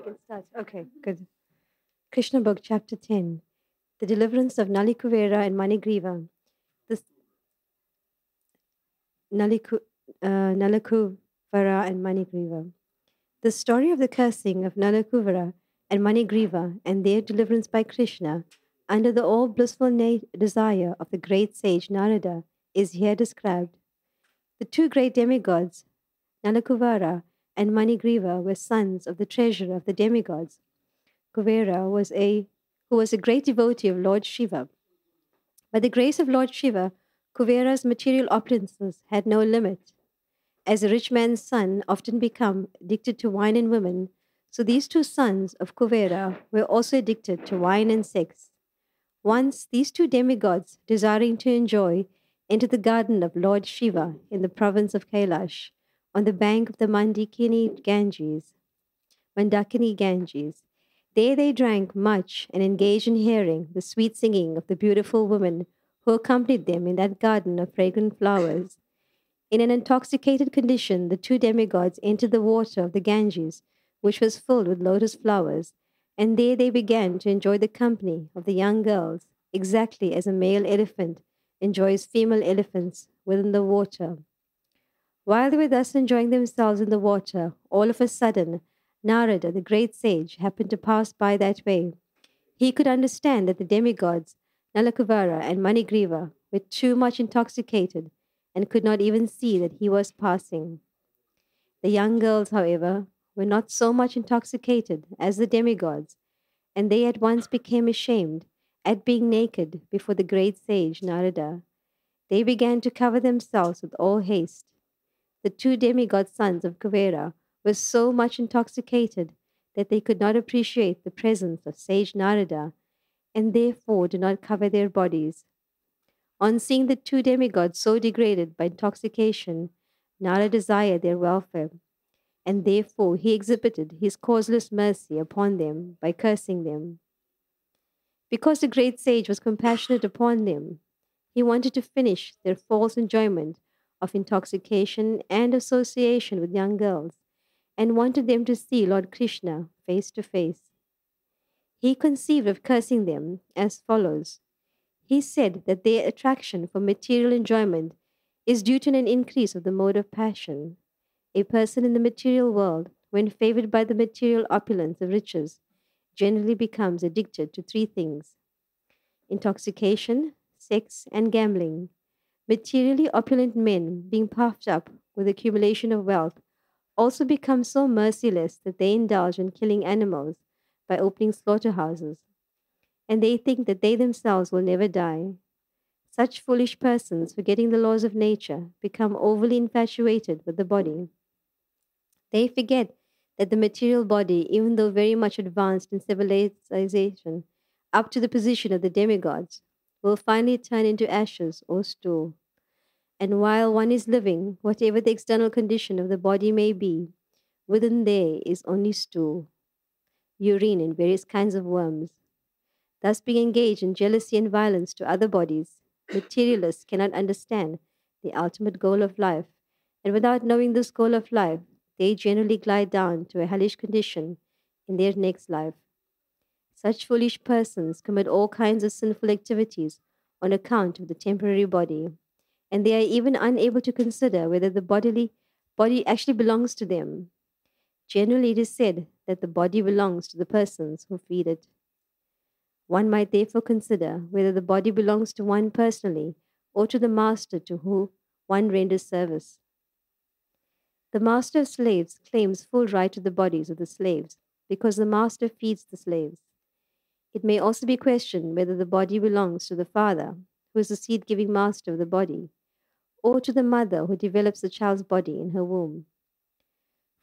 can start. Okay, good. Krishna book, chapter 10. The deliverance of Nalikuvera and Manigriva. This Naliku, Nalakuvara and Manigriva. The story of the cursing of Nalakuvara and Manigriva and their deliverance by Krishna under the all blissful desire of the great sage Narada is here described. The two great demigods, Nalakuvara and Manigriva, were sons of the treasurer of the demigods. Kuvera who was a great devotee of Lord Shiva. By the grace of Lord Shiva, Kuvera's material opulences had no limit. As a rich man's son often become addicted to wine and women, so these two sons of Kuvera were also addicted to wine and sex. Once these two demigods, desiring to enjoy, entered the garden of Lord Shiva in the province of Kailash, on the bank of the Mandakini Ganges. There they drank much and engaged in hearing the sweet singing of the beautiful women who accompanied them in that garden of fragrant flowers. In an intoxicated condition, the two demigods entered the water of the Ganges, which was filled with lotus flowers, and there they began to enjoy the company of the young girls, exactly as a male elephant enjoys female elephants within the water. While they were thus enjoying themselves in the water, all of a sudden, Narada, the great sage, happened to pass by that way. He could understand that the demigods, Nalakuvara and Manigriva, were too much intoxicated and could not even see that he was passing. The young girls, however, were not so much intoxicated as the demigods, and they at once became ashamed at being naked before the great sage Narada. They began to cover themselves with all haste. The two demigod sons of Kuvera were so much intoxicated that they could not appreciate the presence of sage Narada, and therefore did not cover their bodies. On seeing the two demigods so degraded by intoxication, Narada desired their welfare, and therefore he exhibited his causeless mercy upon them by cursing them. Because the great sage was compassionate upon them, he wanted to finish their false enjoyment of intoxication and association with young girls, and wanted them to see Lord Krishna face to face. He conceived of cursing them as follows. He said that their attraction for material enjoyment is due to an increase of the mode of passion. A person in the material world, when favored by the material opulence of riches, generally becomes addicted to three things: intoxication, sex, and gambling. Materially opulent men, being puffed up with accumulation of wealth, also become so merciless that they indulge in killing animals by opening slaughterhouses, and they think that they themselves will never die. Such foolish persons, forgetting the laws of nature, become overly infatuated with the body. They forget that the material body, even though very much advanced in civilization, up to the position of the demigods, will finally turn into ashes or stool. And while one is living, whatever the external condition of the body may be, within there is only stool, urine, and various kinds of worms. Thus, being engaged in jealousy and violence to other bodies, materialists cannot understand the ultimate goal of life, and without knowing this goal of life, they generally glide down to a hellish condition in their next life. Such foolish persons commit all kinds of sinful activities on account of the temporary body, and they are even unable to consider whether the body actually belongs to them. Generally, it is said that the body belongs to the persons who feed it. One might therefore consider whether the body belongs to one personally or to the master to whom one renders service. The master of slaves claims full right to the bodies of the slaves because the master feeds the slaves. It may also be questioned whether the body belongs to the father, who is the seed-giving master of the body, or to the mother who develops the child's body in her womb.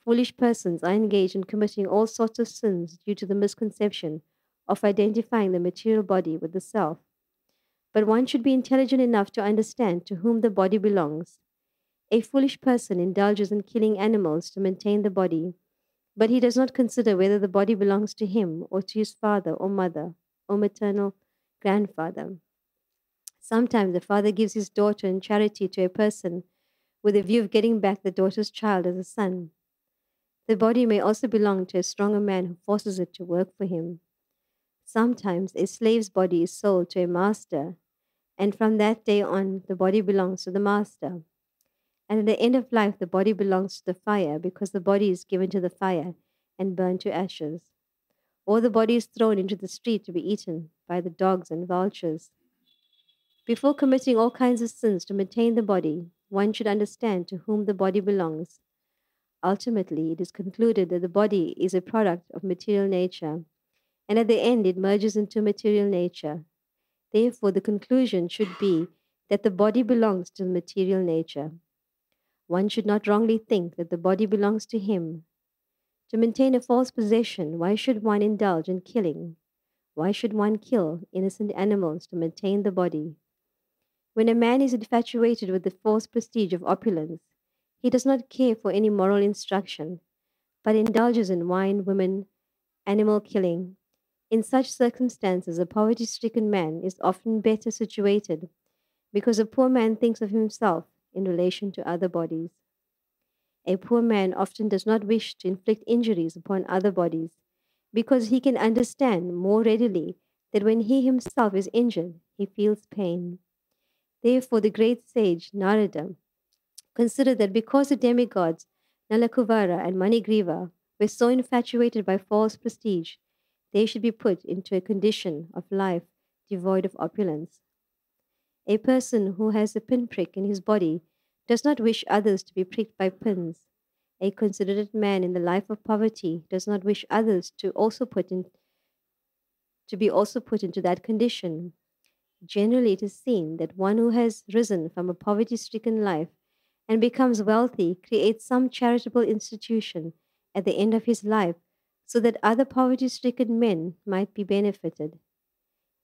Foolish persons are engaged in committing all sorts of sins due to the misconception of identifying the material body with the self. But one should be intelligent enough to understand to whom the body belongs. A foolish person indulges in killing animals to maintain the body, but he does not consider whether the body belongs to him or to his father or mother or maternal grandfather. Sometimes the father gives his daughter in charity to a person with a view of getting back the daughter's child as a son. The body may also belong to a stronger man who forces it to work for him. Sometimes a slave's body is sold to a master, and from that day on, the body belongs to the master. And at the end of life, the body belongs to the fire because the body is given to the fire and burned to ashes. Or the body is thrown into the street to be eaten by the dogs and vultures. Before committing all kinds of sins to maintain the body, one should understand to whom the body belongs. Ultimately, it is concluded that the body is a product of material nature, and at the end, it merges into material nature. Therefore, the conclusion should be that the body belongs to the material nature. One should not wrongly think that the body belongs to him. To maintain a false possession, why should one indulge in killing? Why should one kill innocent animals to maintain the body? When a man is infatuated with the false prestige of opulence, he does not care for any moral instruction, but indulges in wine, women, animal killing. In such circumstances, a poverty stricken man is often better situated because a poor man thinks of himself in relation to other bodies. A poor man often does not wish to inflict injuries upon other bodies because he can understand more readily that when he himself is injured, he feels pain. Therefore, the great sage Narada considered that because the demigods Nalakuvara and Manigriva were so infatuated by false prestige, they should be put into a condition of life devoid of opulence. A person who has a pinprick in his body does not wish others to be pricked by pins. A considerate man in the life of poverty does not wish others to be also put into that condition. Generally, it is seen that one who has risen from a poverty stricken life and becomes wealthy creates some charitable institution at the end of his life so that other poverty stricken men might be benefited.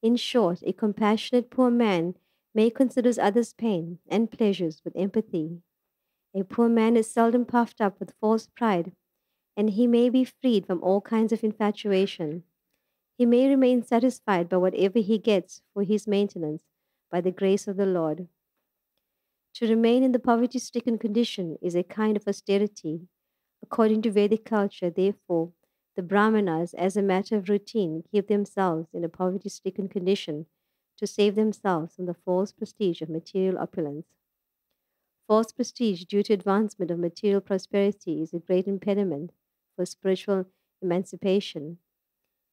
In short, a compassionate poor man may consider others' pain and pleasures with empathy. A poor man is seldom puffed up with false pride, and he may be freed from all kinds of infatuation. He may remain satisfied by whatever he gets for his maintenance by the grace of the Lord. To remain in the poverty stricken condition is a kind of austerity. According to Vedic culture, therefore, the Brahmanas, as a matter of routine, keep themselves in a poverty stricken condition to save themselves from the false prestige of material opulence. False prestige due to advancement of material prosperity is a great impediment for spiritual emancipation.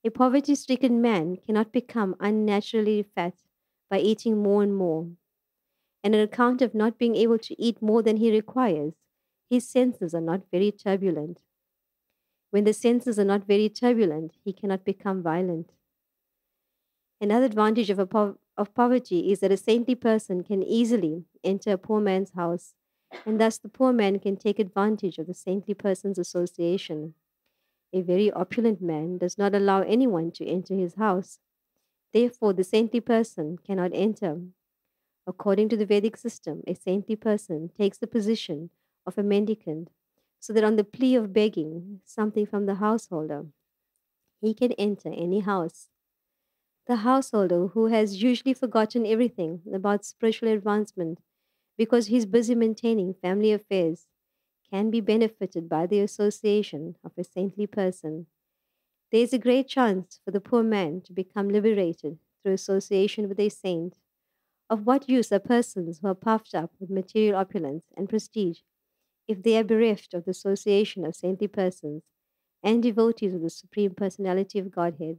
A poverty stricken man cannot become unnaturally fat by eating more and more. And on account of not being able to eat more than he requires, his senses are not very turbulent. When the senses are not very turbulent, he cannot become violent. Another advantage of poverty is that a saintly person can easily enter a poor man's house, and thus the poor man can take advantage of the saintly person's association. A very opulent man does not allow anyone to enter his house. Therefore, the saintly person cannot enter. According to the Vedic system, a saintly person takes the position of a mendicant, so that on the plea of begging something from the householder, he can enter any house. The householder who has usually forgotten everything about spiritual advancement because he is busy maintaining family affairs can be benefited by the association of a saintly person. There is a great chance for the poor man to become liberated through association with a saint. Of what use are persons who are puffed up with material opulence and prestige if they are bereft of the association of saintly persons and devotees of the Supreme Personality of Godhead?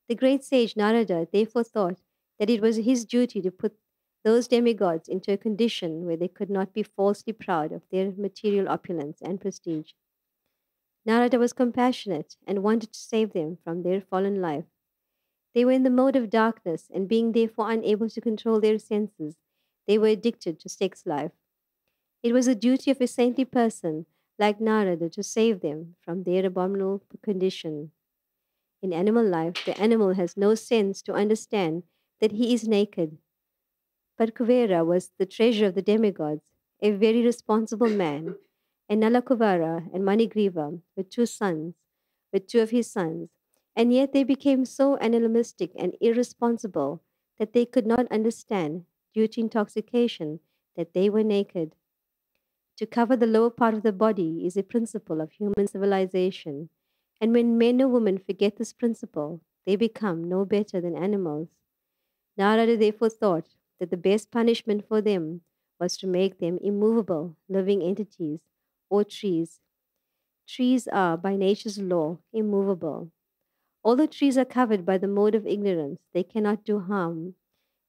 The great sage Narada therefore thought that it was his duty to put those demigods into a condition where they could not be falsely proud of their material opulence and prestige. Narada was compassionate and wanted to save them from their fallen life. They were in the mode of darkness, and being therefore unable to control their senses, they were addicted to sex life. It was the duty of a saintly person like Narada to save them from their abominable condition. In animal life, the animal has no sense to understand that he is naked. But Kuvera was the treasure of the demigods, a very responsible man, and Nalakuvara and Manigriva were two of his sons, and yet they became so animalistic and irresponsible that they could not understand, due to intoxication, that they were naked. To cover the lower part of the body is a principle of human civilization, and when men or women forget this principle, they become no better than animals. Narada therefore thought that the best punishment for them was to make them immovable, living entities, or trees. Trees are, by nature's law, immovable. Although trees are covered by the mode of ignorance, they cannot do harm.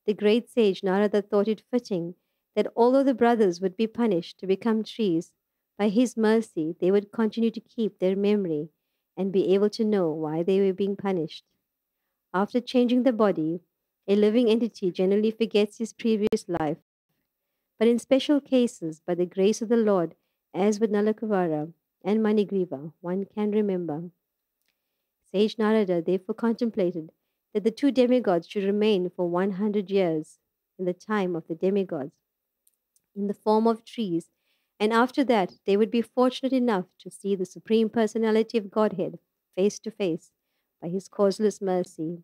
The great sage Narada thought it fitting that although the brothers would be punished to become trees, by his mercy they would continue to keep their memory and be able to know why they were being punished. After changing the body, a living entity generally forgets his previous life, but in special cases, by the grace of the Lord, as with Nalakavara and Manigriva, one can remember. Sage Narada therefore contemplated that the two demigods should remain for 100 years in the time of the demigods in the form of trees, and after that they would be fortunate enough to see the Supreme Personality of Godhead face to face by his causeless mercy,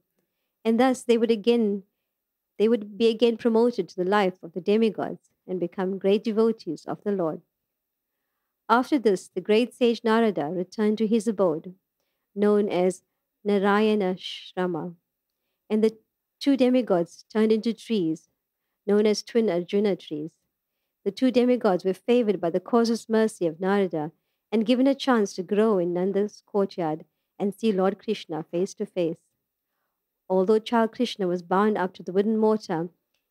and thus they would be again promoted to the life of the demigods and become great devotees of the Lord. After this, the great sage Narada returned to his abode, known as Narayana Shrama, and the two demigods turned into trees, known as twin Arjuna trees. The two demigods were favored by the causeless mercy of Narada and given a chance to grow in Nanda's courtyard and see Lord Krishna face to face. Although child Krishna was bound up to the wooden mortar,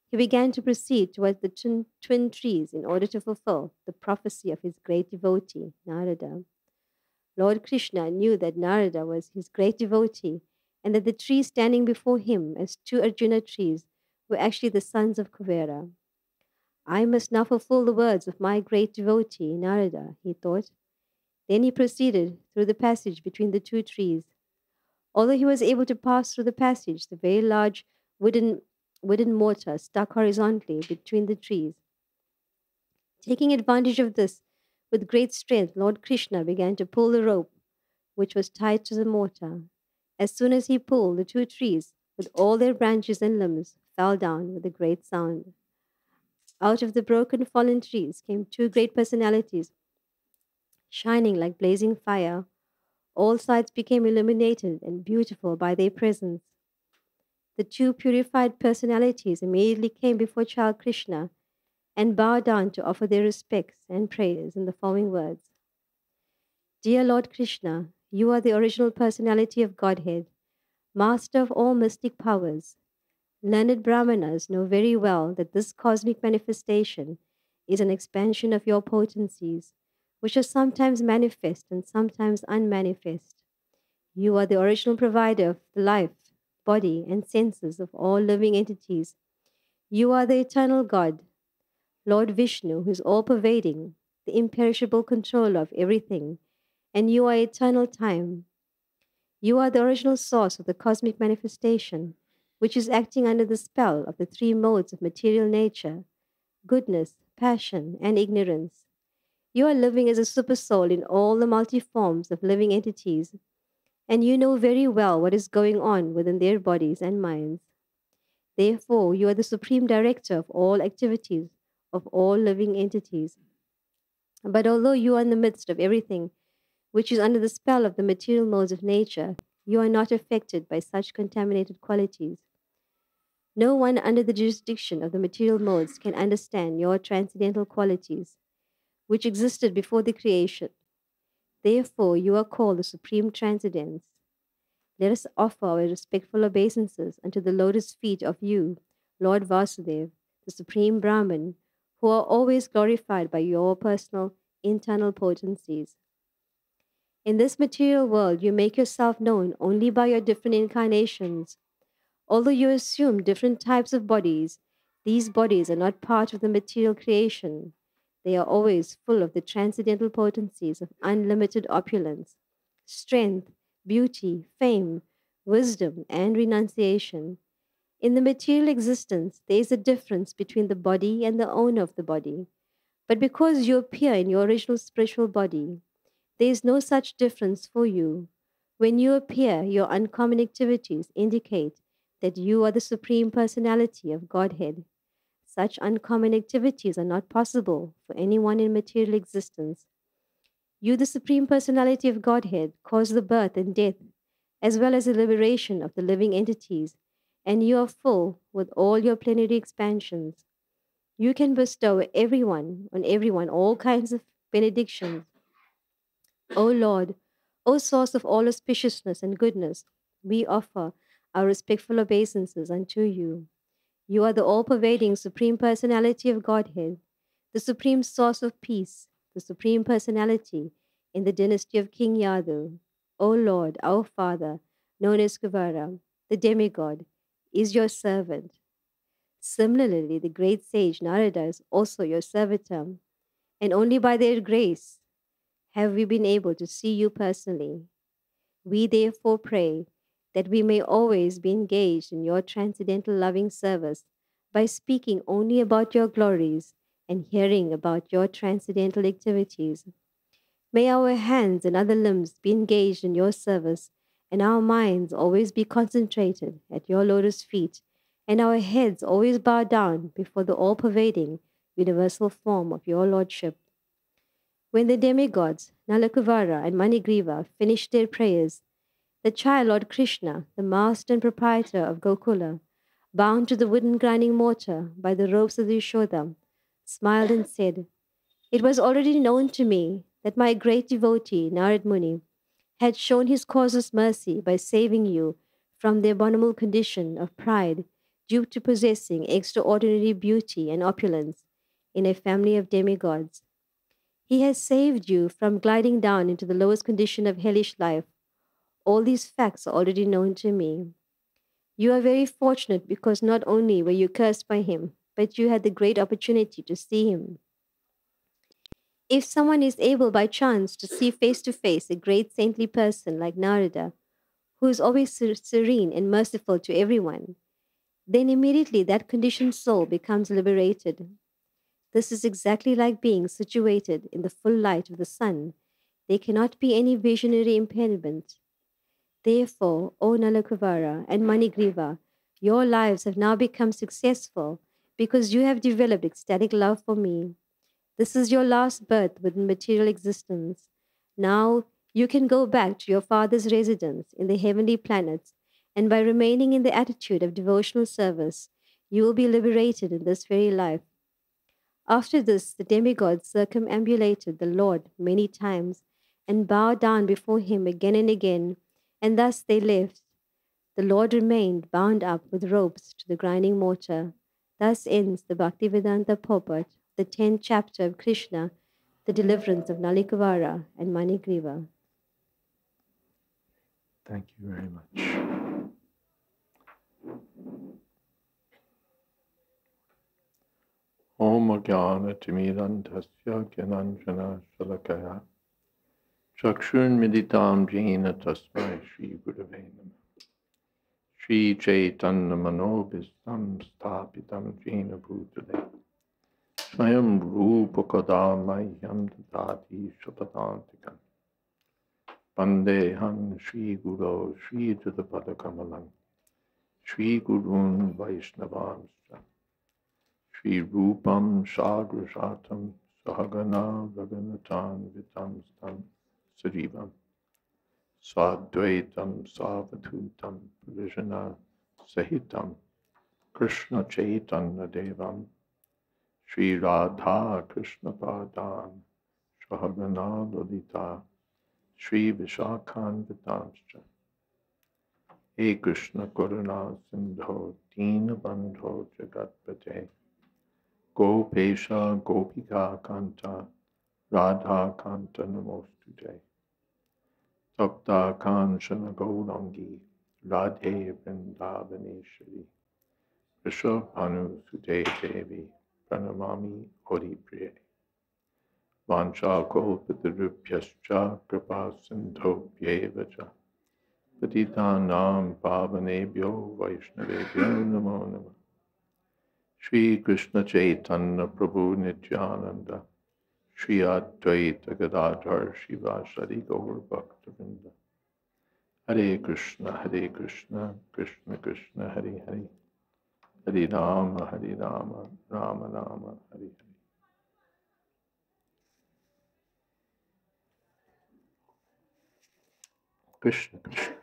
he began to proceed towards the twin trees in order to fulfill the prophecy of his great devotee, Narada. Lord Krishna knew that Narada was his great devotee and that the trees standing before him as two Arjuna trees were actually the sons of Kuvera. I must now fulfill the words of my great devotee, Narada, he thought. Then he proceeded through the passage between the two trees. Although he was able to pass through the passage, the very large wooden mortar stuck horizontally between the trees. Taking advantage of this, with great strength, Lord Krishna began to pull the rope, which was tied to the mortar. As soon as he pulled, the two trees, with all their branches and limbs, fell down with a great sound. Out of the broken fallen trees came two great personalities, shining like blazing fire. All sides became illuminated and beautiful by their presence. The two purified personalities immediately came before child Krishna and bowed down to offer their respects and prayers in the following words. Dear Lord Krishna, you are the original personality of Godhead, master of all mystic powers. Learned Brahmanas know very well that this cosmic manifestation is an expansion of your potencies, which are sometimes manifest and sometimes unmanifest. You are the original provider of the life, body, and senses of all living entities. You are the eternal God, Lord Vishnu, who is all-pervading, the imperishable controller of everything, and you are eternal time. You are the original source of the cosmic manifestation, which is acting under the spell of the three modes of material nature, goodness, passion, and ignorance. You are living as a supersoul in all the multi-forms of living entities, and you know very well what is going on within their bodies and minds. Therefore, you are the supreme director of all activities of all living entities. But although you are in the midst of everything which is under the spell of the material modes of nature, you are not affected by such contaminated qualities. No one under the jurisdiction of the material modes can understand your transcendental qualities, which existed before the creation. Therefore, you are called the Supreme Transcendence. Let us offer our respectful obeisances unto the lotus feet of you, Lord Vasudev, the Supreme Brahman, who are always glorified by your personal, internal potencies. In this material world, you make yourself known only by your different incarnations. Although you assume different types of bodies, these bodies are not part of the material creation. They are always full of the transcendental potencies of unlimited opulence, strength, beauty, fame, wisdom, and renunciation. In the material existence, there is a difference between the body and the owner of the body. But because you appear in your original spiritual body, there is no such difference for you. When you appear, your uncommon activities indicate that you are the Supreme Personality of Godhead. such uncommon activities are not possible for anyone in material existence. You, the Supreme Personality of Godhead, cause the birth and death, as well as the liberation of the living entities, and you are full with all your plenary expansions. You can bestow on everyone all kinds of benedictions. O Lord, O source of all auspiciousness and goodness, we offer our respectful obeisances unto you. You are the all-pervading Supreme Personality of Godhead, the supreme source of peace, the Supreme Personality in the dynasty of King Yadu. O Lord, our Father, known as Kuvara, the demigod, is your servant. Similarly, the great sage Narada is also your servitor, and only by their grace have we been able to see you personally. We therefore pray that we may always be engaged in your transcendental loving service by speaking only about your glories and hearing about your transcendental activities. May our hands and other limbs be engaged in your service, and our minds always be concentrated at your lotus feet, and our heads always bow down before the all-pervading universal form of your lordship. When the demigods, Nalakuvara and Manigriva, finished their prayers, the child Lord Krishna, the master and proprietor of Gokula, bound to the wooden grinding mortar by the ropes of the Yashoda, smiled and said, "It was already known to me that my great devotee, Narad Muni, had shown his causeless mercy by saving you from the abominable condition of pride due to possessing extraordinary beauty and opulence in a family of demigods. He has saved you from gliding down into the lowest condition of hellish life. All these facts are already known to me. You are very fortunate because not only were you cursed by him, but you had the great opportunity to see him. If someone is able by chance to see face to face a great saintly person like Narada, who is always serene and merciful to everyone, then immediately that conditioned soul becomes liberated. This is exactly like being situated in the full light of the sun. There cannot be any visionary impediment. Therefore, O Nalakuvara and Manigriva, your lives have now become successful because you have developed ecstatic love for me. This is your last birth within material existence. Now you can go back to your father's residence in the heavenly planets, and by remaining in the attitude of devotional service, you will be liberated in this very life." After this, the demigods circumambulated the Lord many times and bowed down before him again and again, and thus they left. The Lord remained bound up with ropes to the grinding mortar. Thus ends the Bhaktivedanta purport, the 10th chapter of Krishna, the deliverance of Nalikavara and Manigriva. Thank you very much. Om Jnana Timirantasya Gyananjana Shalakaya Chakshun Miditam Jena Tasmai Shri Gurave Namah Shri Chaitanya Manobhistam Stapitam Jena Bhutale Swayam Rupa Kadamahyam Dadati Shapadantikam Pandeham Shri Guru Shri Jatapada Kamalam Shri Gurun Vaishnavamscha Shri Rupam Sagrajatam Sahagana Raganatan Vitam Stam Sarivam Sadvaitam Savatutam Vijana Sahitam Krishna Chaitanya Devam Shri Radha Krishna Padan Sahagana Lolita Shri Vishakhan Vitamscha He Krishna Karuna Sindho Dina Bandho Jagatpate Gopesha Gopika Kanta Radha Kanta Namostute Tapta Kanchana Gaurangi Radhe Vrindavaneshwari Vishwabhanu Sute Devi Pranamami Hori Priye Vancha Kolpatarupyascha Kripa Sindho Pyevacha Patitanam Pavanebhyo Vaishnavebhyo Namo Namah Shri Krishna Chaitanya Prabhu Nityananda Shri Advaita Gadadhar Shivasari Gaur Bhaktavinda Hare Krishna Krishna Krishna Hare Hare Hari Rama, Rama Rama, Hari Hari. Krishna, Krishna.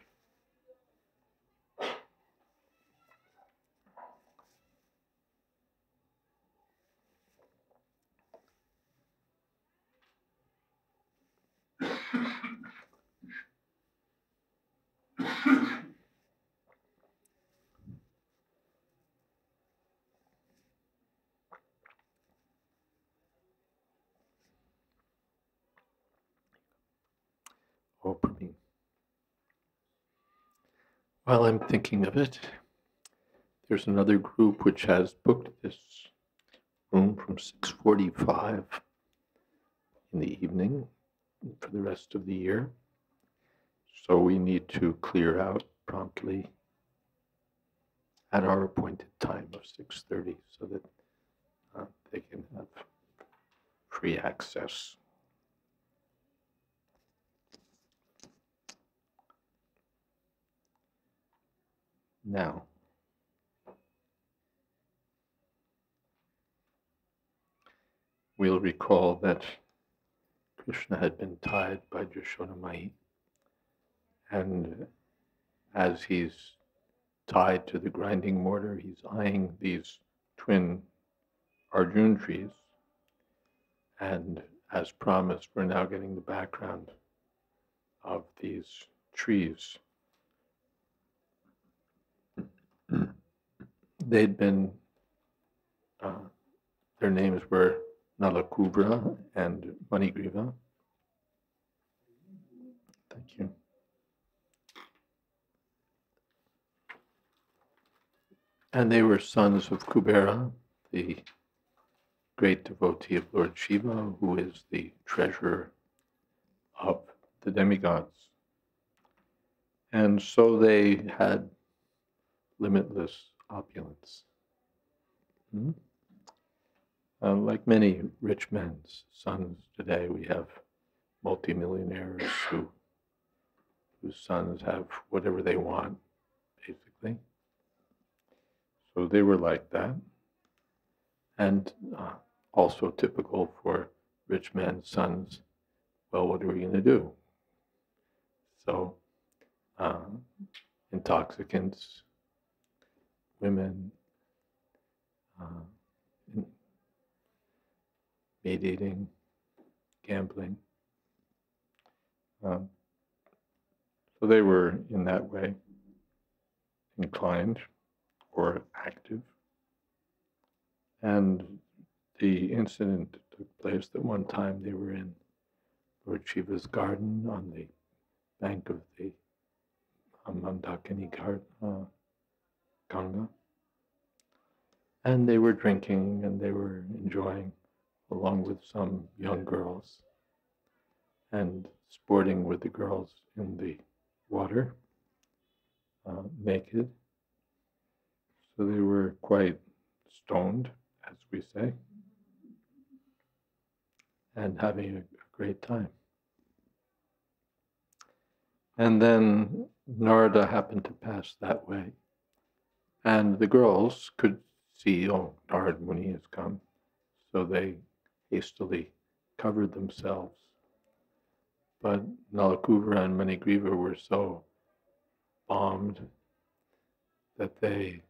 Oh, Praveen. While I'm thinking of it, there's another group which has booked this room from 6:45 in the evening for the rest of the year. So we need to clear out promptly at our appointed time of 6:30 so that they can have free access. Now, we'll recall that Krishna had been tied by Jashodamai, and as he's tied to the grinding mortar, he's eyeing these twin Arjun trees, and as promised, we're now getting the background of these trees. They'd been, their names were Nalakubra and Manigriva. Thank you. And they were sons of Kubera, the great devotee of Lord Shiva, who is the treasurer of the demigods. And so they had limitless opulence. Like many rich men's sons today, we have multimillionaires whose sons have whatever they want, basically. So they were like that. And also typical for rich men's sons, well, what are we going to do? So intoxicants, women, meat eating, gambling. So they were in that way inclined or active. And the incident took place that one time they were in Lord Shiva's garden on the bank of the Mandakini Ganga. And they were drinking and they were enjoying, along with some young girls, and sporting with the girls in the water, naked. So they were quite stoned, as we say, and having a great time. And then Narada happened to pass that way, and the girls could see, oh, Narada Muni has come, so they hastily covered themselves. But Nalakuvara and Manigriva were so bombed that they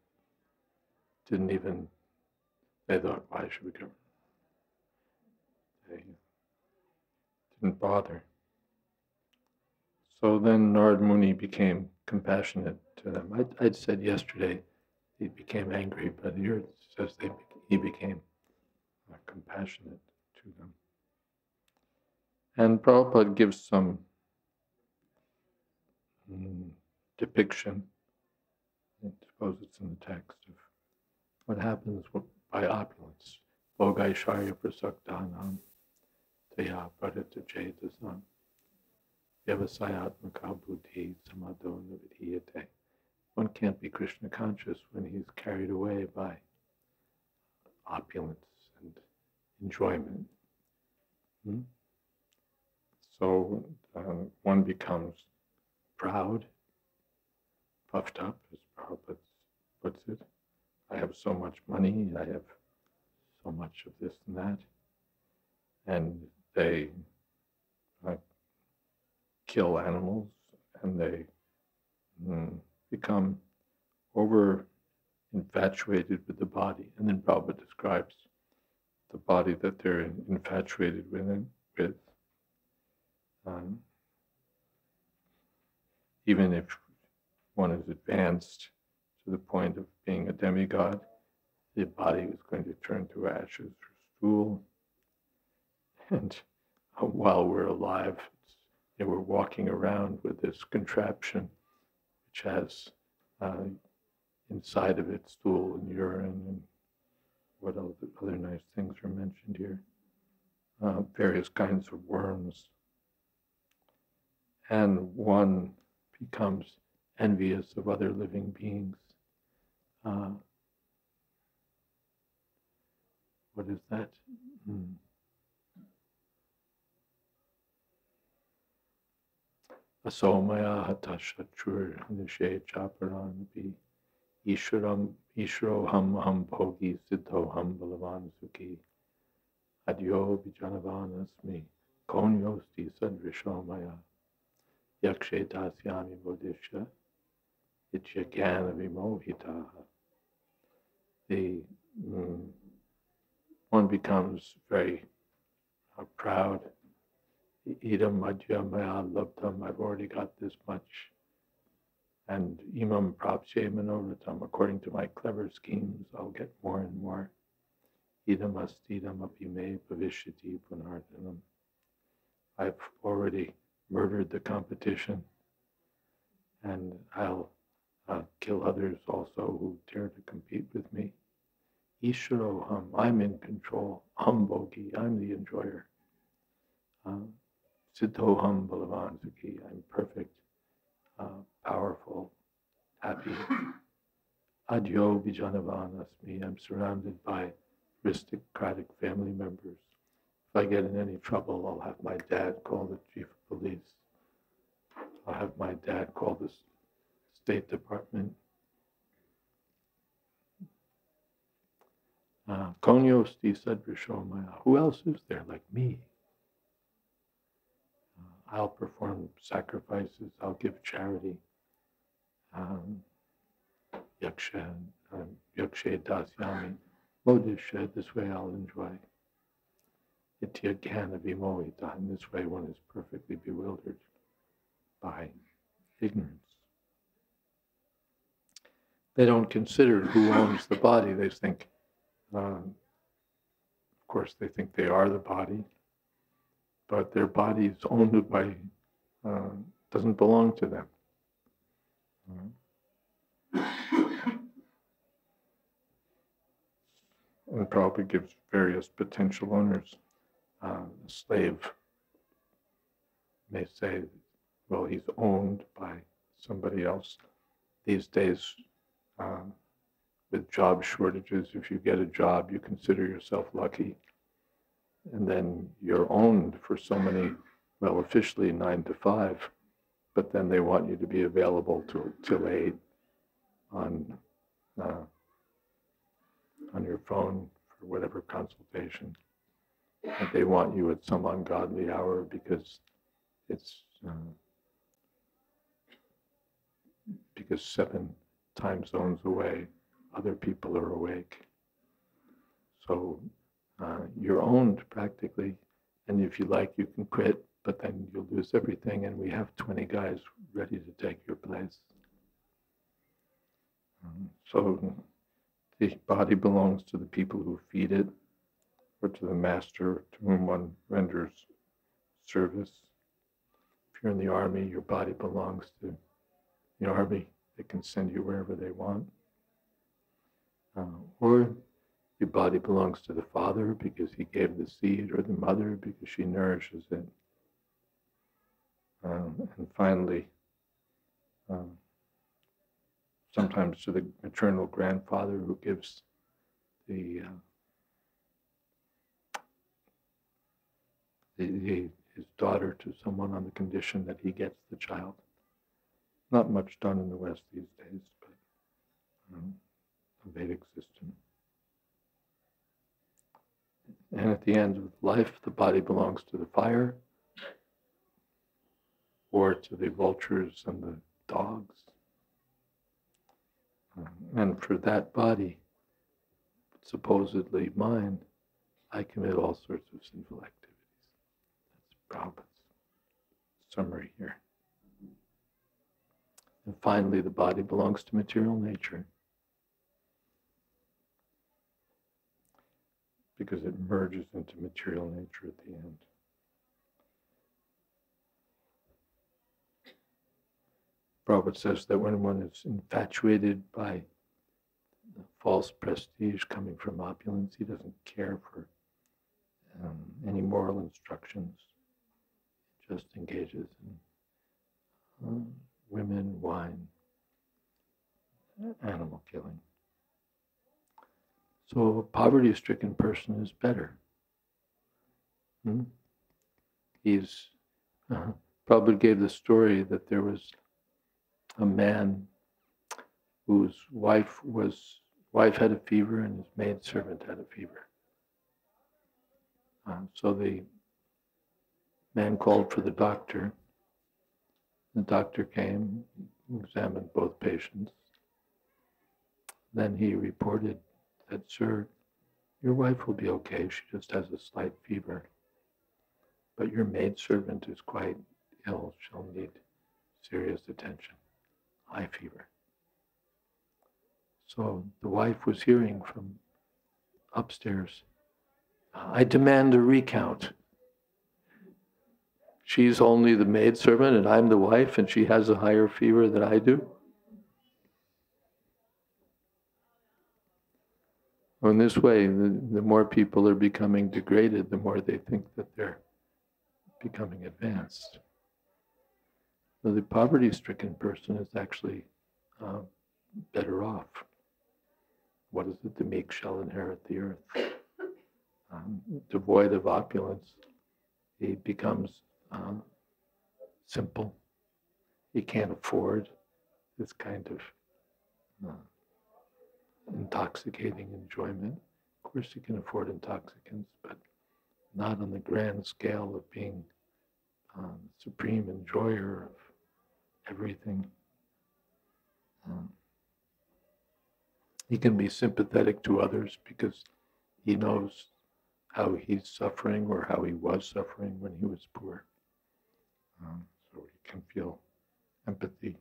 didn't even, they thought, why should we cover? They didn't bother. So then Narada Muni became compassionate to them. I'd said yesterday he became angry, but here it says he became compassionate to them. And Prabhupada gives some depiction, I suppose it's in the text, of what happens by opulence. Bhogaishwarya prasaktanam taya parita chetasam yavasayatmaka buddhi samado navidhiyate. One can't be Krishna conscious when he's carried away by opulence and enjoyment. So one becomes proud, puffed up, as Prabhupada puts it, I have so much money, I have so much of this and that. And they kill animals, and they become over infatuated with the body. And then Prabhupada describes the body that they're infatuated with. Even if one is advanced to the point of being a demigod, the body is going to turn to ashes or stool. And while we're alive, we're walking around with this contraption which has inside of it stool and urine and what other nice things are mentioned here. Various kinds of worms. And one becomes envious of other living beings. What is that? Asomaya hatashachur nishe chaparan bi Ishroham ham bhogi siddhoham balavan sukhi adyo vijanavanasmi konyosti sadrishomaya yakshe dasyami bodhisha ityagana vimohitaha. The one becomes very proud. Idam madhya maya labdham, I've already got this much. And imam prapsye manoratam, according to my clever schemes, I'll get more and more. Idam astidam apime bhavishyati punardhanam. I've already murdered the competition, and I'll kill others also who dare to compete with me. Ishroham, I'm in control. Ham bhogi, I'm the enjoyer. Siddhoham balavan sukhi, I'm perfect. Powerful, happy. Adyo vijanavanasmi, I'm surrounded by aristocratic family members. If I get in any trouble, I'll have my dad call the chief of police. I'll have my dad call the State Department. Konyosti sadrishomaya, who else is there like me? I'll perform sacrifices, I'll give charity. Yakshe dasyami modisha, this way I'll enjoy. Ityagana vimohita, in this way one is perfectly bewildered by ignorance. They don't consider who owns the body. They think, of course, they think they are the body, but their body is owned by, doesn't belong to them. And Prabhupada gives various potential owners. A slave may say, well, he's owned by somebody else. These days, with job shortages, if you get a job, you consider yourself lucky. And then you're owned for so many, well, officially 9 to 5, but then they want you to be available till 8 on your phone for whatever consultation. And they want you at some ungodly hour because it's because 7 time zones away, other people are awake. So you're owned practically, and if you like, you can quit, but then you'll lose everything, and we have 20 guys ready to take your place. So the body belongs to the people who feed it, or to the master to whom one renders service. If you're in the army, your body belongs to the army. They can send you wherever they want. Or your body belongs to the father because he gave the seed, or the mother because she nourishes it. And finally, sometimes to the maternal grandfather who gives his daughter to someone on the condition that he gets the child. Not much done in the West these days, but the Vedic system at the end of life, the body belongs to the fire or to the vultures and the dogs. And for that body, supposedly mine, I commit all sorts of sinful activities. That's Prabhupada's summary here. And finally, the body belongs to material nature because it merges into material nature at the end. Prabhupada says that when one is infatuated by the false prestige coming from opulence, he doesn't care for any moral instructions. He just engages in women, wine, animal killing. So a poverty-stricken person is better. Prabhupada gave the story that there was a man whose wife had a fever and his maidservant had a fever. So the man called for the doctor. The doctor came, examined both patients. Then he reported that, "Sir, your wife will be okay. She just has a slight fever. But your maidservant is quite ill. She'll need serious attention. High fever." So the wife was hearing from upstairs, "I demand a recount. She's only the maidservant and I'm the wife and she has a higher fever than I do." Well, in this way, the more people are becoming degraded, the more they think that they're becoming advanced. So the poverty-stricken person is actually better off. What is it? The meek shall inherit the earth. Devoid of opulence, he becomes simple. He can't afford this kind of intoxicating enjoyment. Of course, he can afford intoxicants, but not on the grand scale of being supreme enjoyer of everything. He can be sympathetic to others because he knows how he's suffering or how he was suffering when he was poor. So he can feel empathy.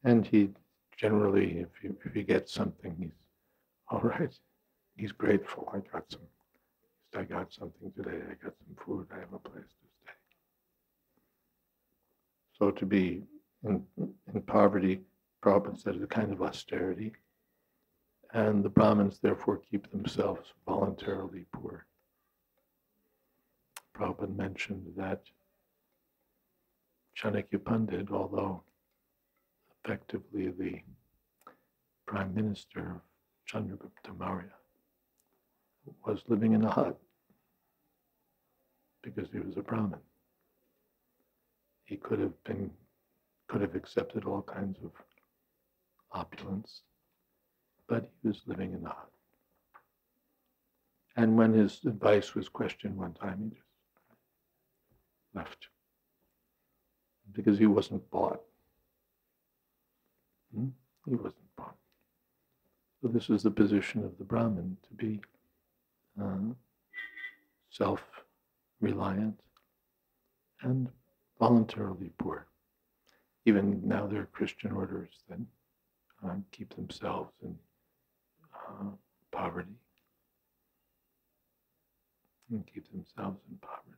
And he generally, if he gets something, he's all right. He's grateful. I got something today. I got some food. I have a place to stay. So to be in poverty, Prabhupada said, is a kind of austerity. And the Brahmins therefore keep themselves voluntarily poor. Prabhupada mentioned that Chanakya Pandit, although effectively the prime minister of Chandragupta Maurya, was living in a hut because he was a Brahmin. He could have accepted all kinds of opulence, but he was living in a hut. And when his advice was questioned one time, he just left because he wasn't bought. He wasn't bought. So this is the position of the Brahmin, to be self-reliant and voluntarily poor. Even now there are Christian orders that keep themselves in poverty and keep themselves in poverty.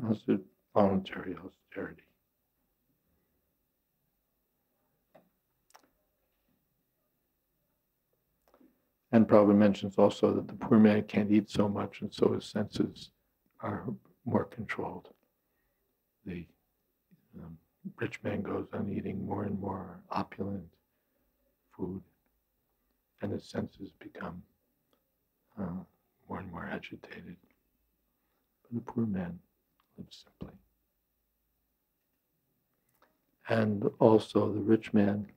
As a voluntary austerity. And Prabhupada mentions also that the poor man can't eat so much, and so his senses are more controlled. The rich man goes on eating more and more opulent food, and his senses become more and more agitated. But the poor man live simply. And also the rich man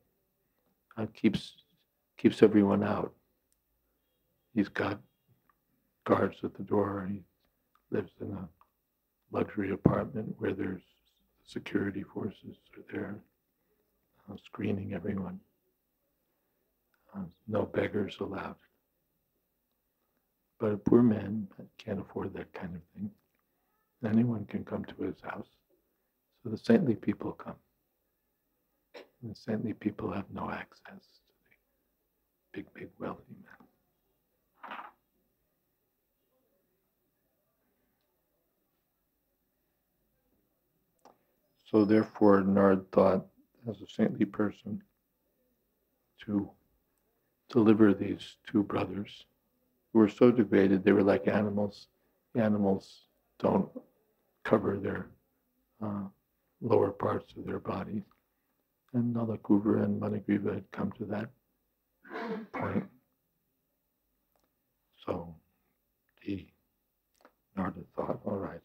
keeps everyone out. He's got guards at the door. He lives in a luxury apartment where there's security forces are there screening everyone. No beggars allowed. But a poor man can't afford that kind of thing. Anyone can come to his house. So the saintly people come. And the saintly people have no access to the big wealthy men. So therefore, Nard thought, as a saintly person, to deliver these two brothers who were so degraded, they were like animals. The animals don't cover their lower parts of their bodies. And Nalakuvara and Manigriva had come to that point. So Narada thought, all right,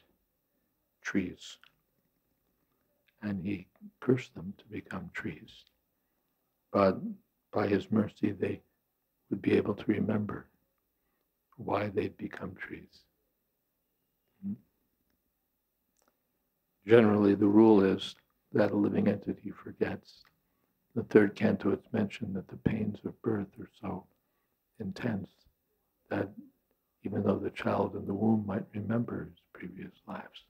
trees. And he cursed them to become trees. But by his mercy, they would be able to remember why they'd become trees. Generally, the rule is that a living entity forgets. The third canto, it's mentioned that the pains of birth are so intense that even though the child in the womb might remember his previous lives,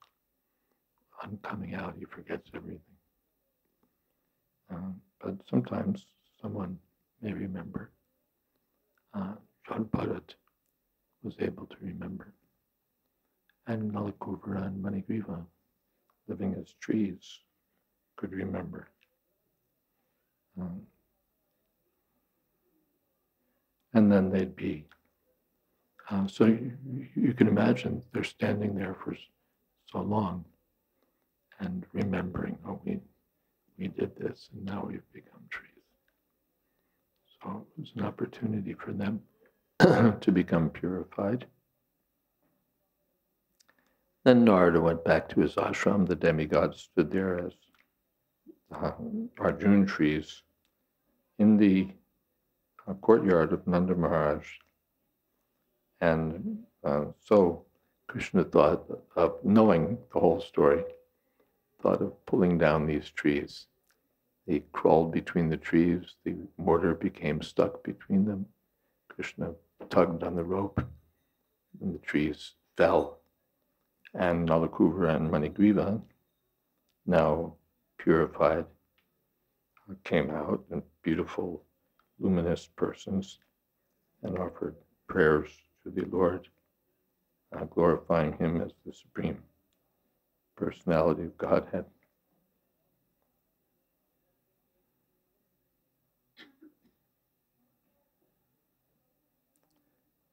on coming out, he forgets everything. But sometimes someone may remember. Jayadvaita was able to remember. And Nalakuvara and Manigriva, living as trees, could remember. And then they'd be, so you can imagine they're standing there for so long and remembering, oh, we did this and now we've become trees. So it was an opportunity for them to become purified. Then Narada went back to his ashram. The demigod stood there as Arjun trees in the courtyard of Nanda Maharaj. And so Krishna thought of, knowing the whole story, thought of pulling down these trees. He crawled between the trees. The mortar became stuck between them. Krishna tugged on the rope, and the trees fell. And Nalakuvara and Manigriva, now purified, came out in beautiful, luminous persons and offered prayers to the Lord, glorifying him as the Supreme Personality of Godhead.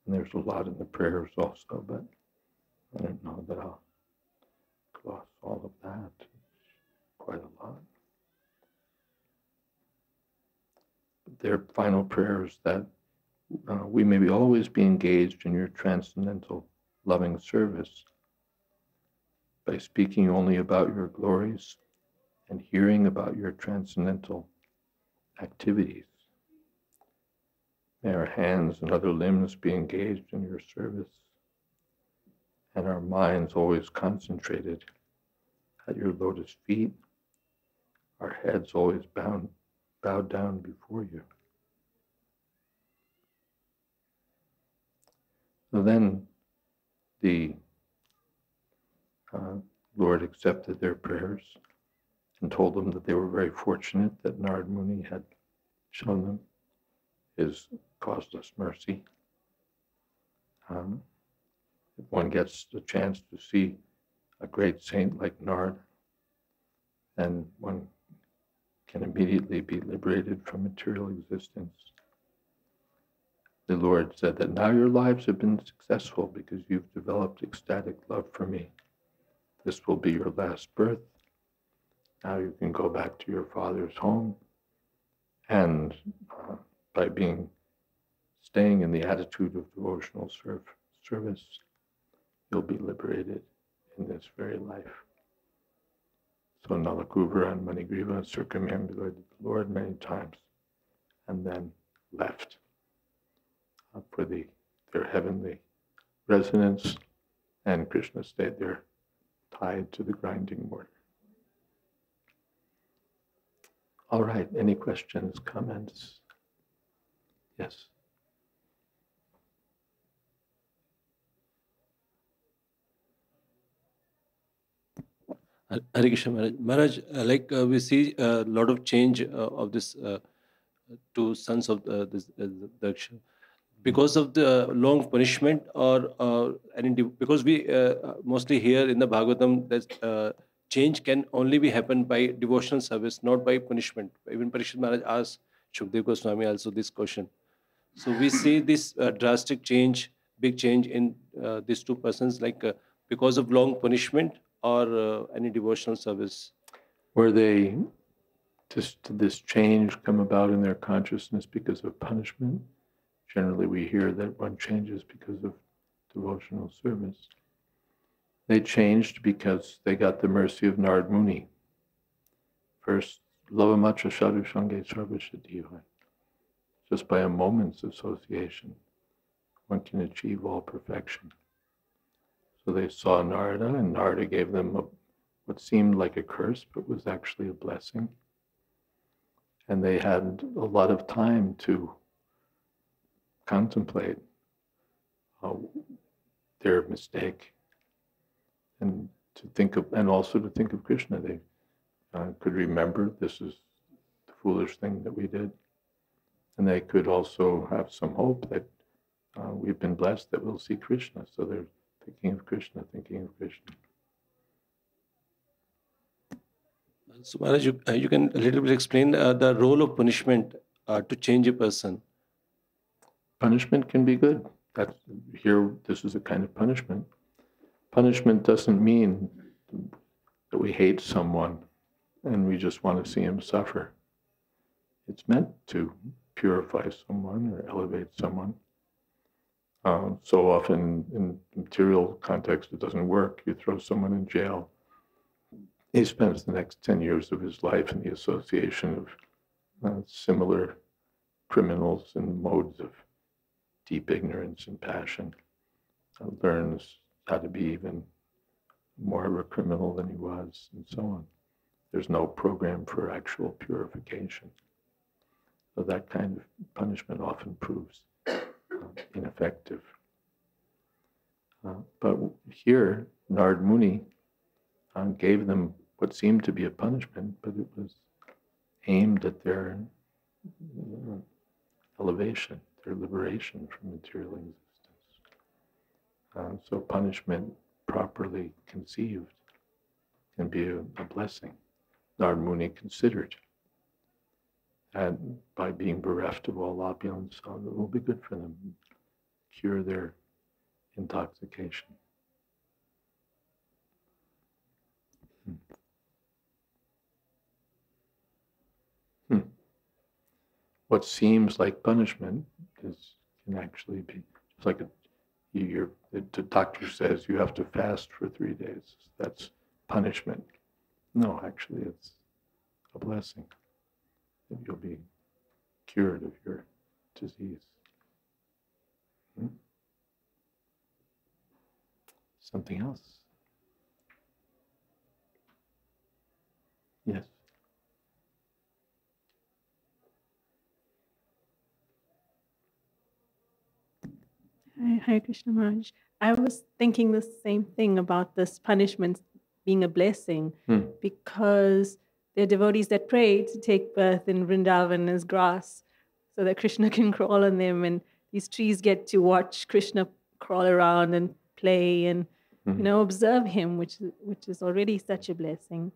And there's a lot in the prayers also, but I don't know that I'll gloss all of that. It's quite a lot. But their final prayers that we may always be engaged in your transcendental loving service by speaking only about your glories and hearing about your transcendental activities. May our hands and other limbs be engaged in your service, and our minds always concentrated at your lotus feet, our heads always bowed down before you. So then the Lord accepted their prayers and told them that they were very fortunate that Narad Muni had shown them his causeless mercy. If one gets the chance to see a great saint like Narad, then one can immediately be liberated from material existence. The Lord said that now your lives have been successful because you've developed ecstatic love for me. This will be your last birth. Now you can go back to your father's home, and by staying in the attitude of devotional service, you'll be liberated in this very life. So Nalakuvara and Manigriva circumambulated the Lord many times and then left for their heavenly residence, and Krishna stayed there tied to the grinding mortar. All right, any questions, comments? Yes. Hare Krishna Maharaj. Maharaj, we see a lot of change of this two sons of this Daksha because of the long punishment or because we mostly hear in the Bhagavatam that change can only be happen by devotional service, not by punishment. Even Parishad Maharaj asked Shukdev Goswami also this question. So we see this drastic change, big change in these two persons, because of long punishment or any devotional service. Did this change come about in their consciousness because of punishment? Generally, we hear that one changes because of devotional service. They changed because they got the mercy of Narad Muni. First, Lovamatra Sadhu Sange Sarvasiddhi. Just by a moment's association, one can achieve all perfection. So they saw Narada, and Narada gave them what seemed like a curse, but was actually a blessing. And they had a lot of time to contemplate their mistake, and also to think of Krishna. They could remember this is the foolish thing that we did, and they could also have some hope that we've been blessed that we'll see Krishna. So they're thinking of Krishna, thinking of Krishna. So Maharaj, you can a little bit explain the role of punishment to change a person. Punishment can be good. This is a kind of punishment. Punishment doesn't mean that we hate someone and we just want to see him suffer. It's meant to purify someone or elevate someone. So often in material context, it doesn't work. You throw someone in jail. He spends the next 10 years of his life in the association of similar criminals and modes of deep ignorance and passion. Learns how to be even more of a criminal than he was, and so on. There's no program for actual purification. So that kind of punishment often proves ineffective. But here, Narad Muni gave them what seemed to be a punishment, but it was aimed at their elevation, their liberation from material existence. So punishment, properly conceived, can be a blessing. Narad Muni considered, and by being bereft of all opulence, it will be good for them, cure their intoxication. What seems like punishment can actually be just like the doctor says you have to fast for 3 days. That's punishment. No, actually, it's a blessing that you'll be cured of your disease. Something else? Yes. Hare Krishna Maharaj. I was thinking the same thing about this punishment being a blessing, because there are devotees that pray to take birth in Vrindavan as grass so that Krishna can crawl on them, and these trees get to watch Krishna crawl around and play and observe him, which is already such a blessing.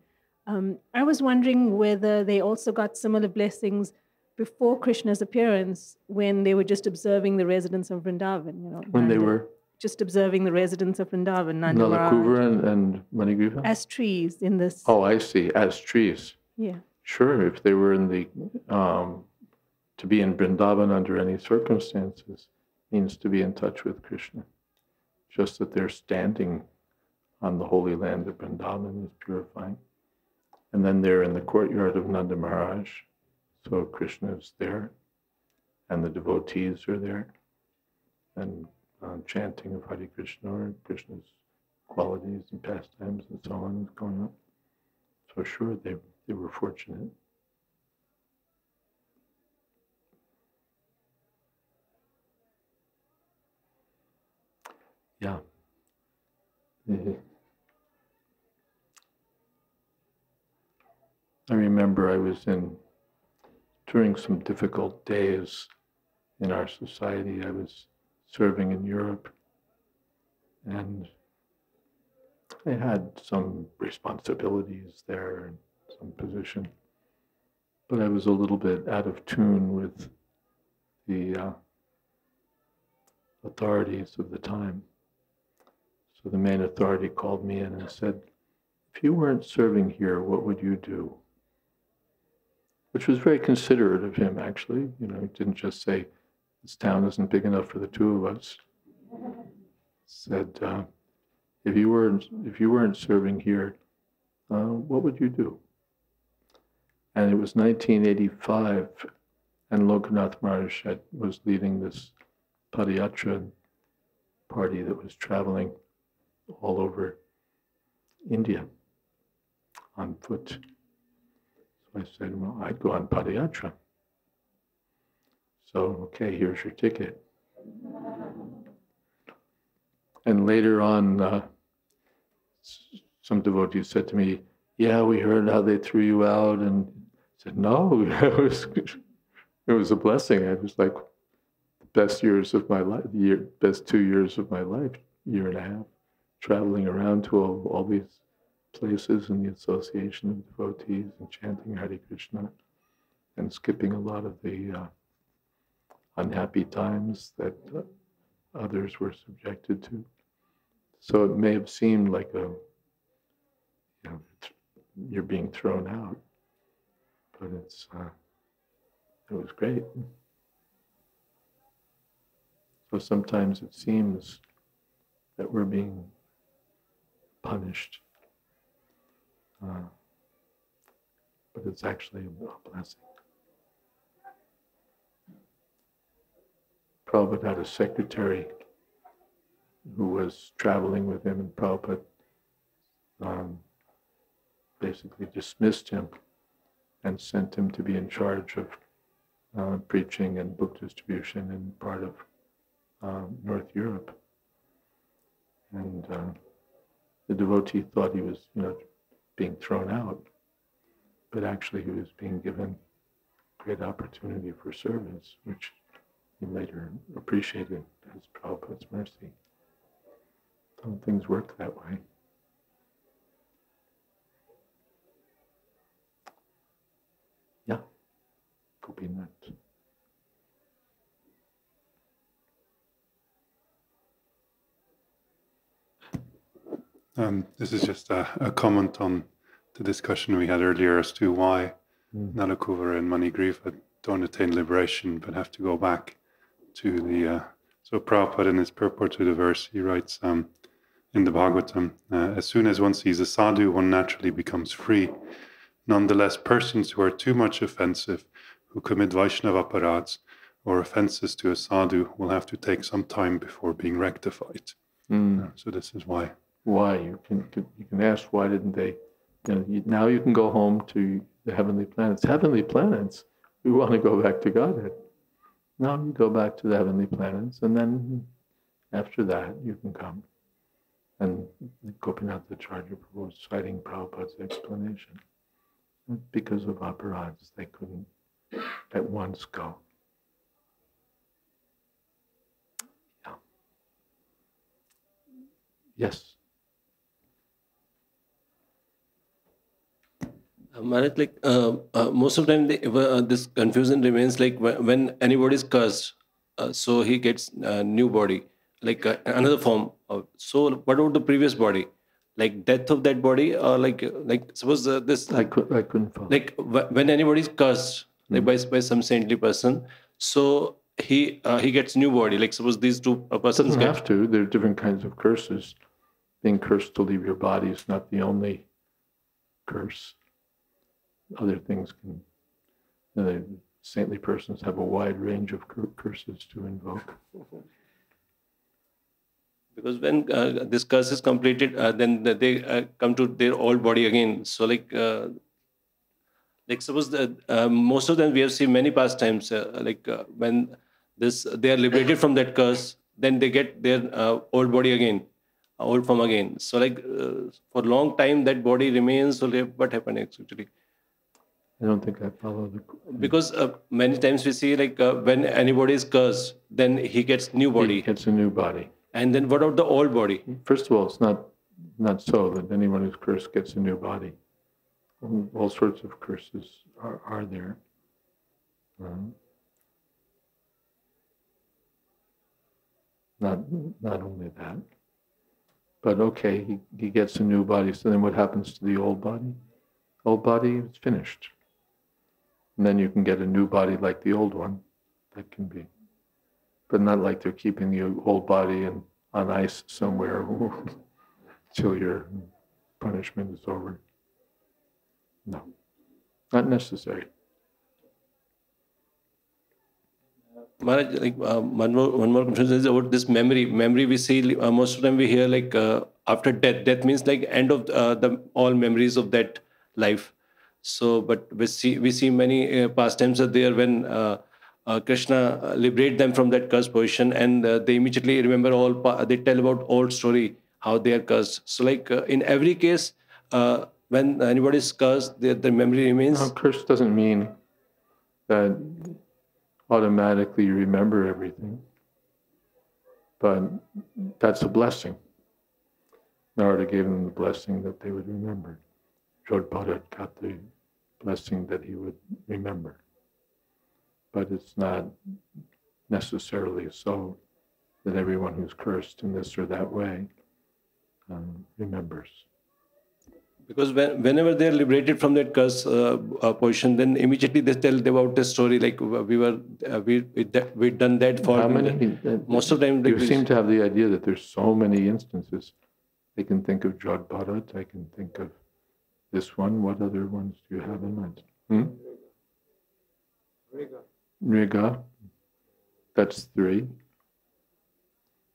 I was wondering whether they also got similar blessings before Krishna's appearance, when they were just observing the residents of Vrindavan. When they were just observing the residents of Vrindavan, Nalakuvara and Manigriva? As trees in this. Oh, I see. As trees. Yeah. Sure, if they were in the to be in Vrindavan under any circumstances means to be in touch with Krishna. Just that they're standing on the holy land of Vrindavan is purifying. And then they're in the courtyard of Nanda Maharaj. So Krishna is there, and the devotees are there, and chanting of Hare Krishna or Krishna's qualities and pastimes and so on is going on. So sure, they were fortunate. Yeah. I remember I was during some difficult days in our society, I was serving in Europe, and I had some responsibilities there and some position, but I was a little bit out of tune with the authorities of the time. So the main authority called me in and said, if you weren't serving here, what would you do? Which was very considerate of him, actually. You know, he didn't just say, this town isn't big enough for the two of us. Said, if you weren't serving here, what would you do? And it was 1985, and Lokanath Maharaj was leading this Padayatra party that was traveling all over India on foot. So I said, well, I'd go on Padayatra. So, okay, here's your ticket. And later on, some devotees said to me, yeah, we heard how they threw you out. And I said, no, it was a blessing. It was like the best years of my life, best 2 years of my life, year and a half, traveling around to all these places in the association of devotees and chanting Hare Krishna and skipping a lot of the unhappy times that others were subjected to. So it may have seemed like you're being thrown out, but it was great. So sometimes it seems that we're being punished, but it's actually a blessing. Prabhupada had a secretary who was traveling with him, and Prabhupada basically dismissed him and sent him to be in charge of preaching and book distribution in part of North Europe. And the devotee thought he was, being thrown out, but actually he was being given great opportunity for service, which he later appreciated as Prabhupada's mercy. Some things work that way. Yeah, Gopinath. This is just a comment on the discussion we had earlier as to why Nalakuvara and Manigriva don't attain liberation but have to go back to the... So Prabhupada, in his purport to the verse, he writes in the Bhagavatam, as soon as one sees a sadhu, one naturally becomes free. Nonetheless, persons who are too much offensive, who commit Vaishnava aparadhs or offenses to a sadhu, will have to take some time before being rectified. So this is why. Why? You can ask, why didn't they? Now you can go home to the heavenly planets. Heavenly planets? We want to go back to Godhead. No, you go back to the heavenly planets, and then after that you can come. And Gopinath Acharya was citing Prabhupada's explanation. Because of aparadhas, they couldn't at once go. Yeah. Yes. Maharaj, most of the time this confusion remains, like when anybody is cursed, so he gets a new body, like another form. So what about the previous body? Like death of that body, or like suppose this... I couldn't follow. Like when anybody is cursed, like by some saintly person, so he gets new body. Like suppose these two persons Doesn't have to. There are different kinds of curses. being cursed to leave your body is not the only curse. Other things can, saintly persons have a wide range of curses to invoke. Because when this curse is completed, then they come to their old body again. So like suppose that most of them we have seen many pastimes, when they are liberated from that curse, then they get their old body again, old form again. So for a long time that body remains. So what happened actually? I don't think I follow the... Because many times we see when anybody is cursed, then he gets new body. He gets a new body. And then what about the old body? First of all, it's not so that anyone who's cursed gets a new body. All sorts of curses are there. Not only that, but okay, he gets a new body. So then what happens to the old body? Old body is finished. And then you can get a new body like the old one. That can be. But not like they're keeping the old body on ice somewhere till your punishment is over. No, not necessary. Maharaj, one more question is about this memory. Memory we see most of the time we hear after death. Death means end of all memories of that life. So, but we see many pastimes are there when Krishna liberate them from that cursed position, and they immediately remember they tell about old story how they are cursed. So, in every case, when anybody is cursed, the memory remains. No, curse doesn't mean that automatically you remember everything, but that's a blessing. Narada gave them the blessing that they would remember. Jayadvaita got the blessing that he would remember. But it's not necessarily so that everyone who's cursed in this or that way remembers. Because whenever they are liberated from that curse position, then immediately they tell about the story we done that for. How many? Most of the time, you seem to have the idea that there's so many instances. I can think of Jayadvaita. I can think of this one. What other ones do you have in mind? Riga. That's 3. You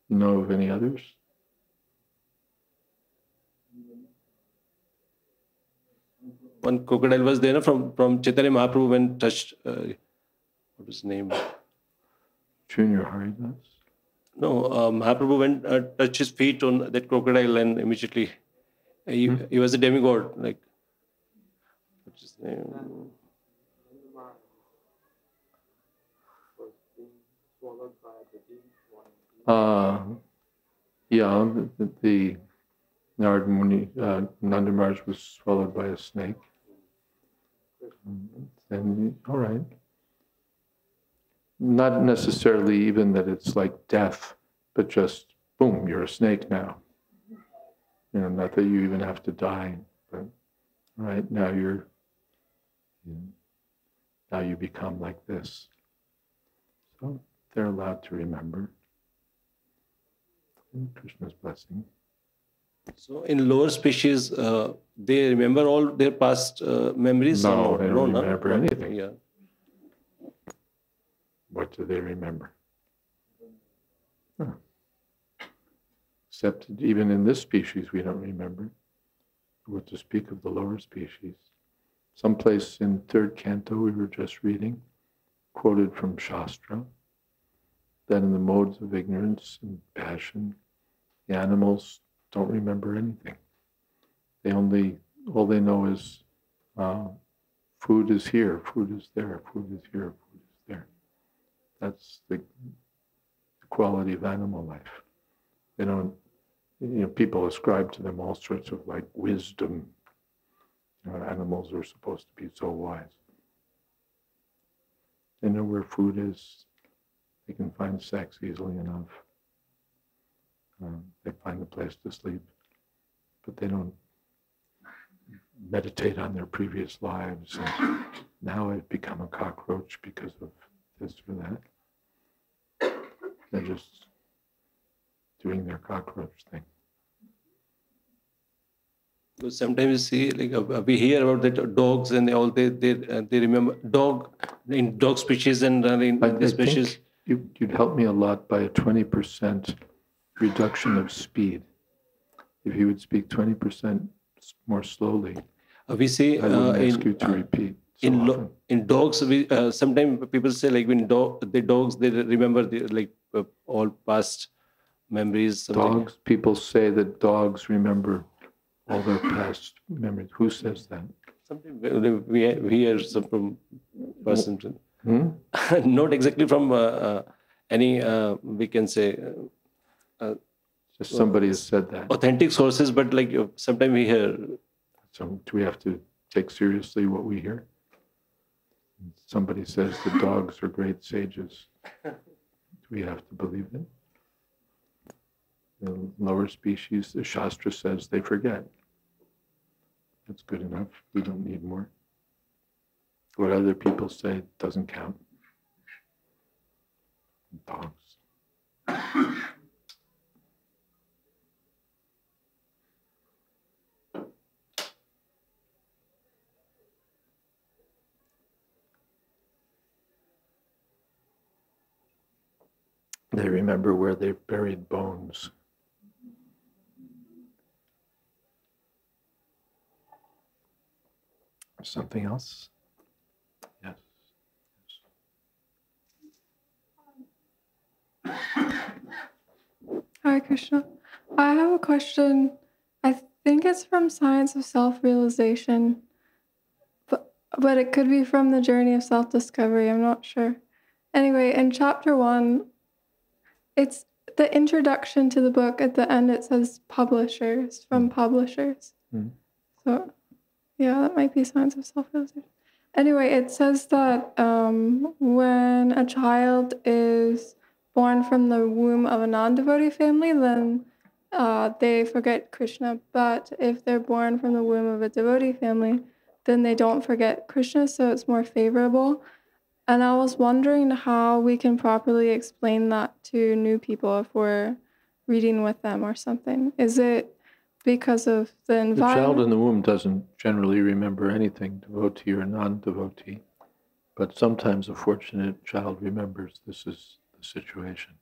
know of any others? One crocodile was there from Chaitanya Mahaprabhu when touched, what was his name? Junior Haridas? No, Mahaprabhu went touched his feet on that crocodile and immediately he was a demigod. What's his name? The Narada Muni, Nanda Maharaj was swallowed by a snake. Then, all right. Not necessarily even that it's like death, but just, boom, you're a snake now. Not that you even have to die, but right now now you become like this. So they're allowed to remember. Krishna's blessing. So in lower species, they remember all their past memories? No, they don't remember anything. Yeah. What do they remember? Except even in this species, we don't remember. What to speak of the lower species. Someplace in 3rd canto we were just reading, quoted from Shastra, that in the modes of ignorance and passion, the animals don't remember anything. All they know is food is here, food is there, food is here, food is there. That's the quality of animal life. They don't, people ascribe to them all sorts of wisdom. Animals are supposed to be so wise. They know where food is. They can find sex easily enough. They find a place to sleep, but they don't meditate on their previous lives. And now I've become a cockroach because of this or that. They're just doing their cockroach thing. sometimes you see, like we hear about the dogs and they remember dog species and in I the species. think you'd help me a lot by a 20% reduction of speed. If you would speak 20% more slowly, We see I wouldn't ask you to repeat so often. in dogs, we sometimes people say like when the dogs they remember all past memories. Something. People say that dogs remember all their past memories. Who says that? Something we hear some from person. Hmm? Not exactly from any we can say Just somebody has said that. authentic sources, but like sometimes we hear. So do we have to take seriously what we hear? Somebody says the dogs are great sages. Do we have to believe them? The lower species, the Shastra says they forget. That's good enough. We don't need more. What other people say doesn't count. Dogs. They remember where they've buried bones. Something else? Yes. Hi, Krishna. I have a question. I think it's from Science of Self-Realization, but it could be from the Journey of Self-Discovery. I'm not sure. Anyway, in chapter 1, it's the introduction to the book. At the end, it says publishers, from publishers. So, yeah, that might be Science of Self-Realization. Anyway, it says that when a child is born from the womb of a non-devotee family, then they forget Krishna. But if they're born from the womb of a devotee family, then they don't forget Krishna, so it's more favorable. And I was wondering how we can properly explain that to new people if we're reading with them or something. Is it because of the environment? The child in the womb doesn't generally remember anything, devotee or non-devotee, but sometimes a fortunate child remembers this is the situation.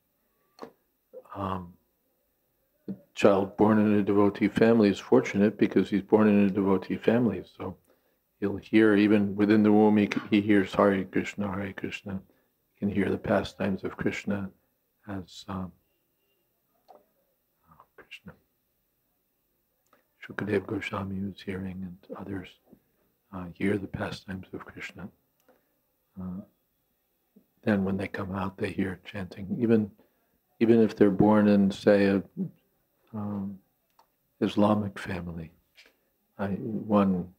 The child born in a devotee family is fortunate because he's born in a devotee family, so he'll hear, even within the womb, he hears Hare Krishna, Hare Krishna. He can hear the pastimes of Krishna as Krishna. Shukadev Goswami was hearing, and others hear the pastimes of Krishna. Then when they come out, they hear chanting. Even if they're born in, say, a Islamic family. One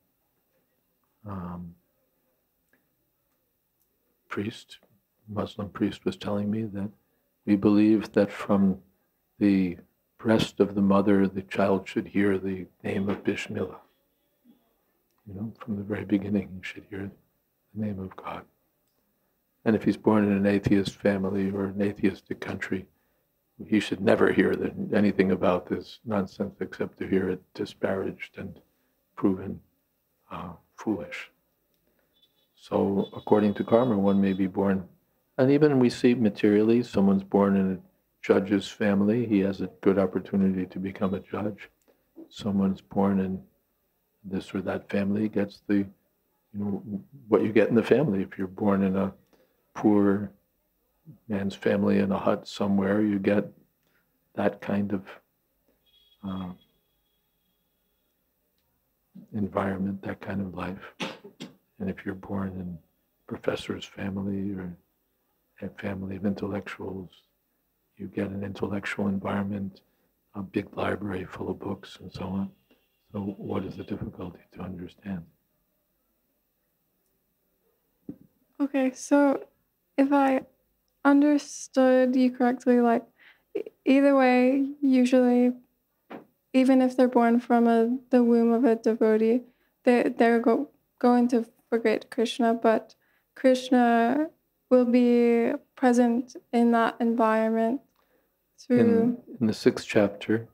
Muslim priest was telling me that we believe that from the breast of the mother, the child should hear the name of Bismillah. From the very beginning, he should hear the name of God. And if he's born in an atheist family or an atheistic country, he should never hear anything about this nonsense except to hear it disparaged and proven foolish. So according to karma, one may be born, and even we see materially, someone's born in a judge's family, he has a good opportunity to become a judge. Someone's born in this or that family gets what you get in the family. If you're born in a poor man's family in a hut somewhere, you get that kind of environment, that kind of life. And if you're born in a professor's family or a family of intellectuals, you get an intellectual environment, a big library full of books and so on. So what is the difficulty to understand? Okay, so if I understood you correctly, like either way, usually, even if they're born from the womb of a devotee, they're going to forget Krishna, but Krishna will be present in that environment through... In the 6th chapter,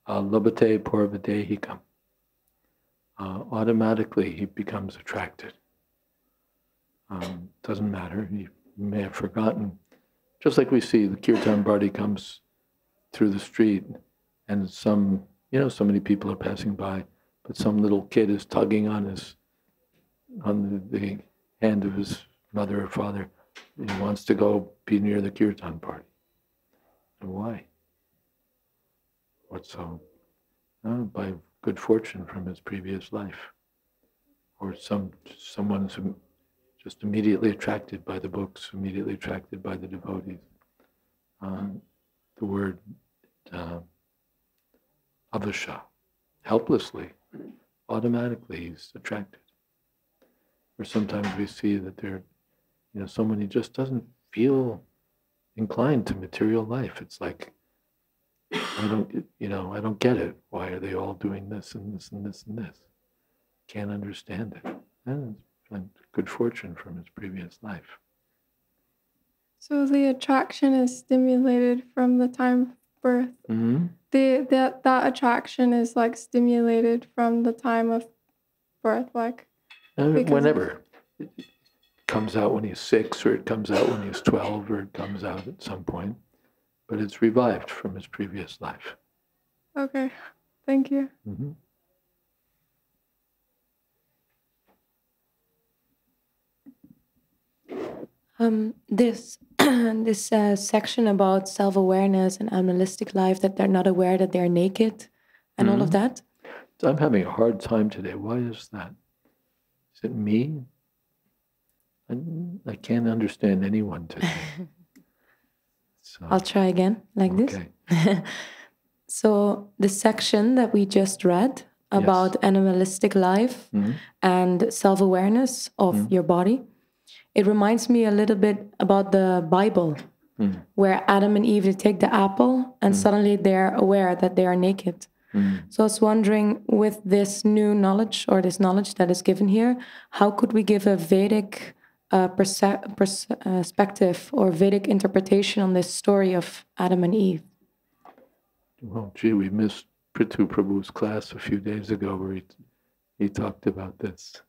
Labhate Purvadehikam, automatically he becomes attracted. Doesn't matter, he may have forgotten. Just like we see the kirtan party comes through the street and so many people are passing by, but some little kid is tugging on the hand of his mother or father. He wants to go be near the kirtan party. And why? What so? By good fortune from his previous life. Or someone's just immediately attracted by the books, immediately attracted by the devotees. The word avasha, helplessly, automatically he's attracted. Or sometimes we see that someone he just doesn't feel inclined to material life. It's like, I don't get it. Why are they all doing this and this and this and this? Can't understand it. And it's good fortune from his previous life. So the attraction is stimulated from the time of birth. Mm-hmm. That attraction is like stimulated from the time of birth, like whenever. It comes out when he's 6, or it comes out when he's 12, or it comes out at some point. But it's revived from his previous life. Okay, thank you. Mm-hmm. This section about self-awareness and animalistic life, that they're not aware that they're naked and all of that. I'm having a hard time today. Why is that? Is it me? I can't understand anyone today. So, I'll try again, like okay. this. So the section that we just read about animalistic life and self-awareness of your body, it reminds me a little bit about the Bible, where Adam and Eve take the apple and suddenly they're aware that they are naked. So I was wondering, with this new knowledge, or this knowledge that is given here, how could we give a Vedic perspective or Vedic interpretation on this story of Adam and Eve? Well, gee, we missed Prithu Prabhu's class a few days ago where he talked about this.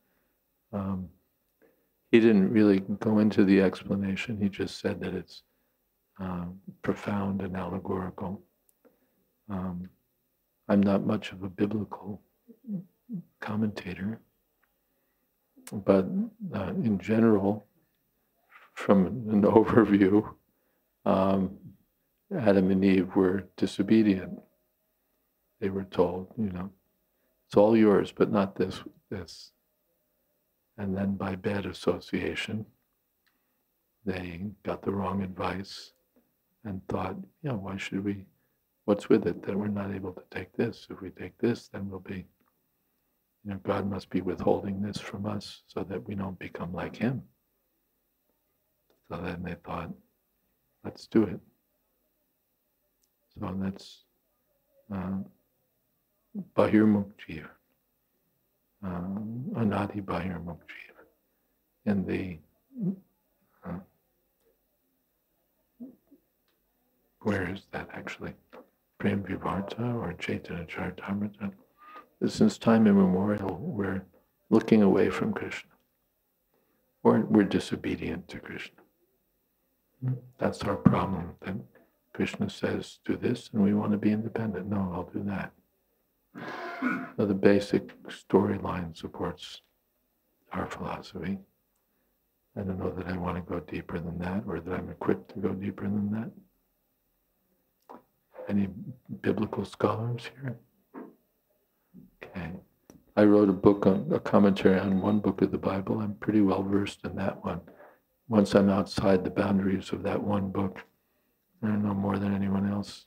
He didn't really go into the explanation. He just said that it's profound and allegorical. I'm not much of a biblical commentator, but in general, from an overview, Adam and Eve were disobedient. They were told, it's all yours, but not this. And then by bad association, they got the wrong advice and thought, why should we, what's with it that we're not able to take this? If we take this, then we'll be, God must be withholding this from us so that we don't become like him. So then they thought, let's do it. So that's Bahirmukjiv. Anadi Bahirmukjiv. In the where is that actually? Prem Vivarta or Chaitanya Charitamrita? Since time immemorial, we're looking away from Krishna. We're disobedient to Krishna. That's our problem. Then Krishna says, do this, and we want to be independent. No, I'll do that. So the basic storyline supports our philosophy. I don't know that I want to go deeper than that, or that I'm equipped to go deeper than that. Any biblical scholars here? Okay. I wrote a commentary on one book of the Bible. I'm pretty well versed in that one. Once I'm outside the boundaries of that one book, I don't know more than anyone else.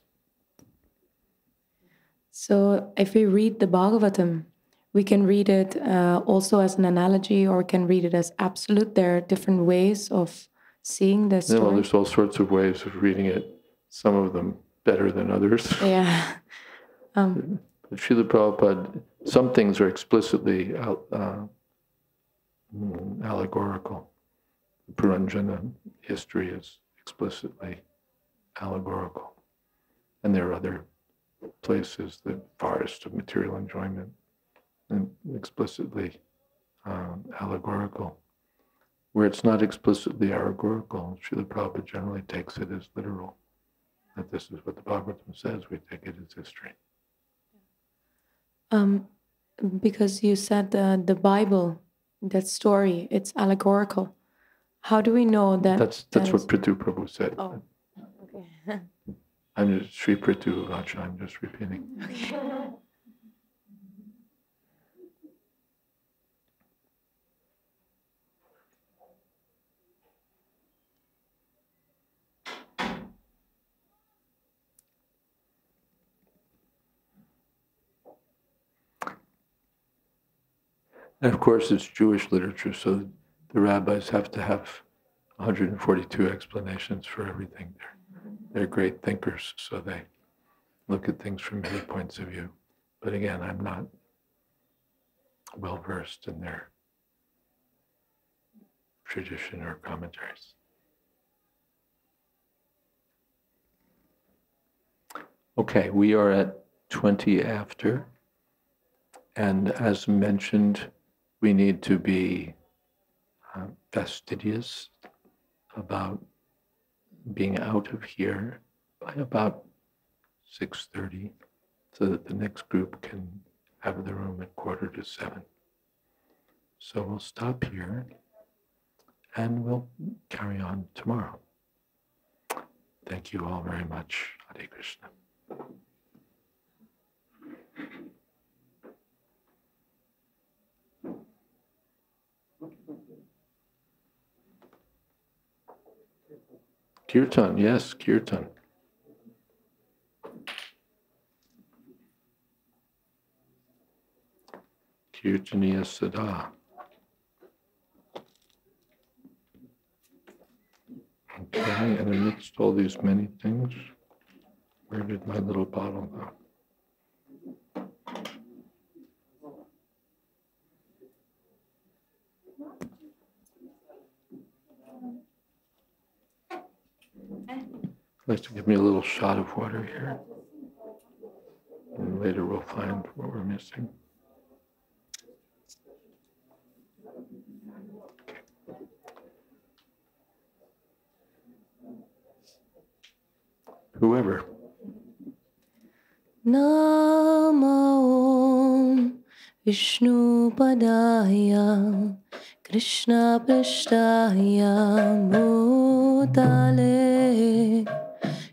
So if we read the Bhagavatam, we can read it also as an analogy, or we can read it as absolute. There are different ways of seeing the story. Well, there's all sorts of ways of reading it, some of them better than others. Yeah. Srila Prabhupada, some things are explicitly allegorical. The Puranjana history is explicitly allegorical. And there are other places, the forest of material enjoyment, explicitly allegorical. Where it's not explicitly allegorical, Srila Prabhupada generally takes it as literal. That this is what the Bhagavatam says, we take it as history. Because you said the Bible, that story, it's allegorical. How do we know that? That's what Prithu Prabhu said. Oh, okay. I'm just Sri Prithu Vacha, I'm just repeating. Okay. And of course, it's Jewish literature, so the rabbis have to have 142 explanations for everything. They're great thinkers, so they look at things from many points of view. But again, I'm not well versed in their tradition or commentaries. Okay, we are at 20 after, and as mentioned, we need to be fastidious about being out of here by about 6:30, so that the next group can have the room at 6:45. So we'll stop here, and we'll carry on tomorrow. Thank you all very much. Hare Krishna. Kirtan, yes, Kirtan. Kirtaniya Sada. Okay, and amidst all these many things, where did my little bottle go? I'd like to give me a little shot of water here. And later we'll find what we're missing. Okay. Whoever. Namo Vishnu Padaya Krishna Prishtaya Bhutale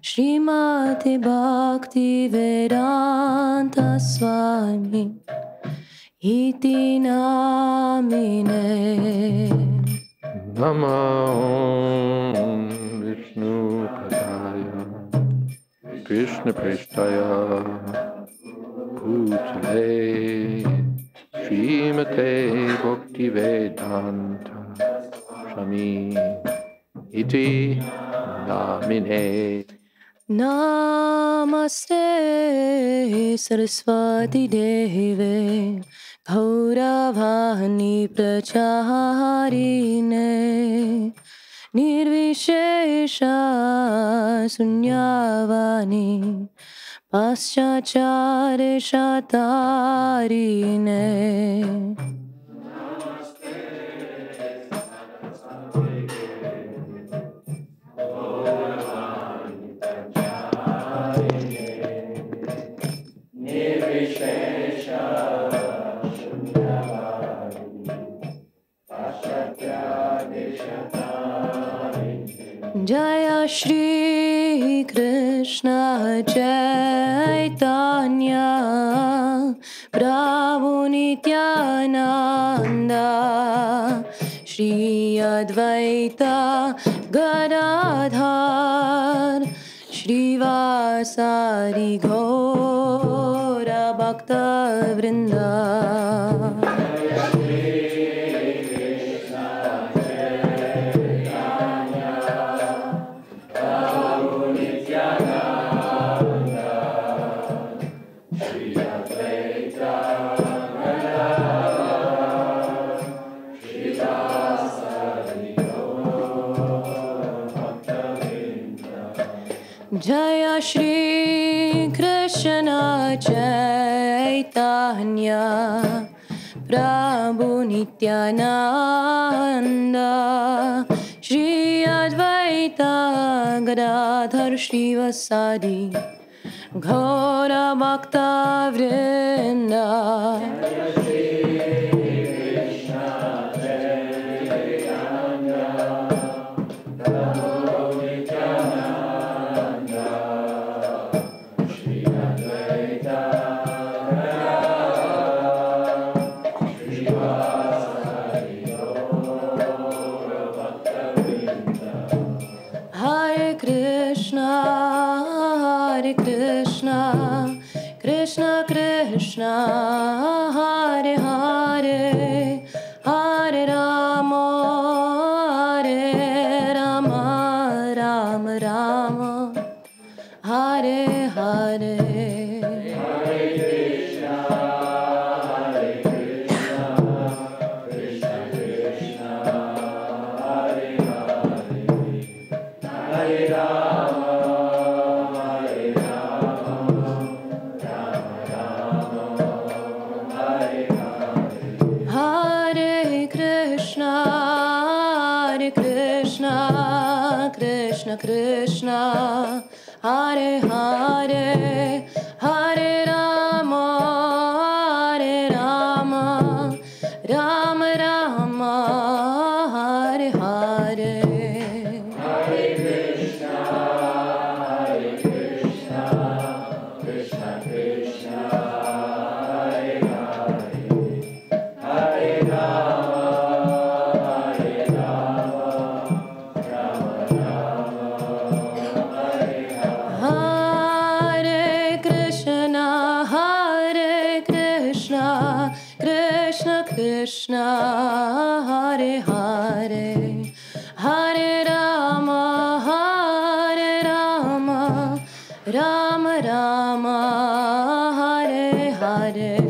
Srimati Bhakti Vedanta Swami Iti Namine Namo Vishnu Padaya Krishna Prishtaya Bhutale Srimate Bhakti Vedanta Swami Iti Namine. Namaste Saraswati Deve Gauravani Pracharine Nirvishesha Sunyavani Paschachare Shatarine. Jaya Shri Krishna Chaitanya Prabhu Nityananda Shri Advaita Gadadhar Shri Vasari Gaura Bhakta Vrinda. Jaya Shri Krishna Chaitanya Prabhu Nityananda, Shri Advaita Gadadhar Shrivasadi, Ghora Bhakta Vrinda. Hare Krishna, Krishna Krishna, Hare Hare, Hare Rama, Rama Rama, Hare Hare. Hare Krishna, Krishna Krishna, Hare Hare, Hare Rama, Rama Rama, Hare Hare. Hare Krishna, Krishna Krishna, Hare Hare, Hare Rama, Rama Rama, Hare Hare.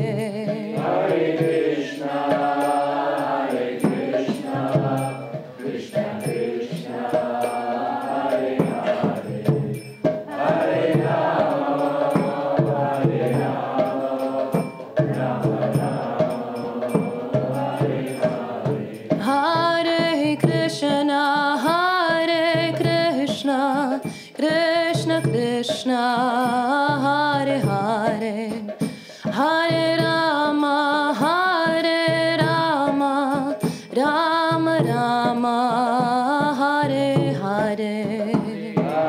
Hare Krishna, Krishna Krishna, Hare Hare, Hare Rama, Rama Rama, Hare Hare.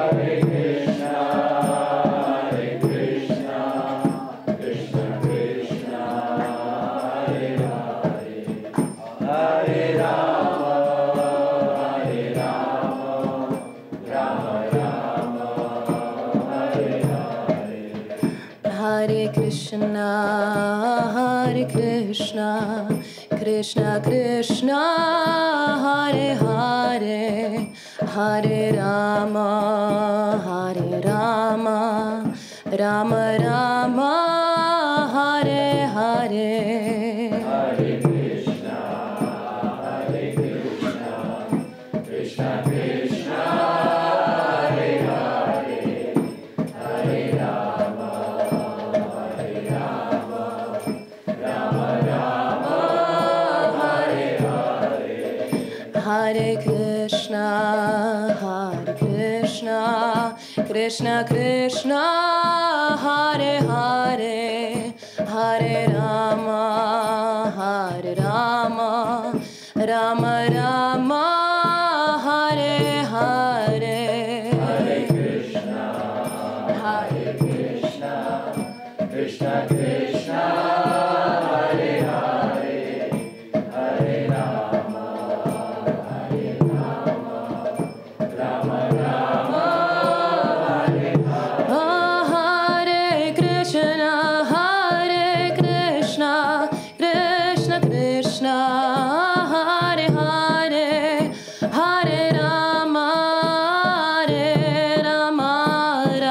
Hare Krishna, Krishna Krishna, Hare Hare, Hare Rama, Rama Rama, Hare Hare. Hare Krishna, Krishna Krishna, Hare Hare, Hare Rama, Rama Rama, Hare Hare. Hare Krishna, Krishna Krishna, Hare Hare, Hare Rama, Rama Rama, Hare Hare. Hare Krishna, Krishna Krishna, Hare Hare, Hare Rama,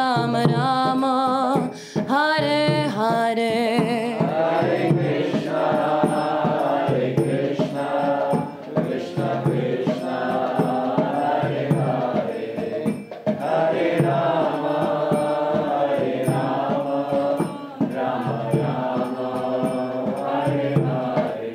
Rama Rama, Hare Hare. Hare Krishna, Krishna Krishna, Hare Hare, Hare Rama, Rama Rama, Hare Hare.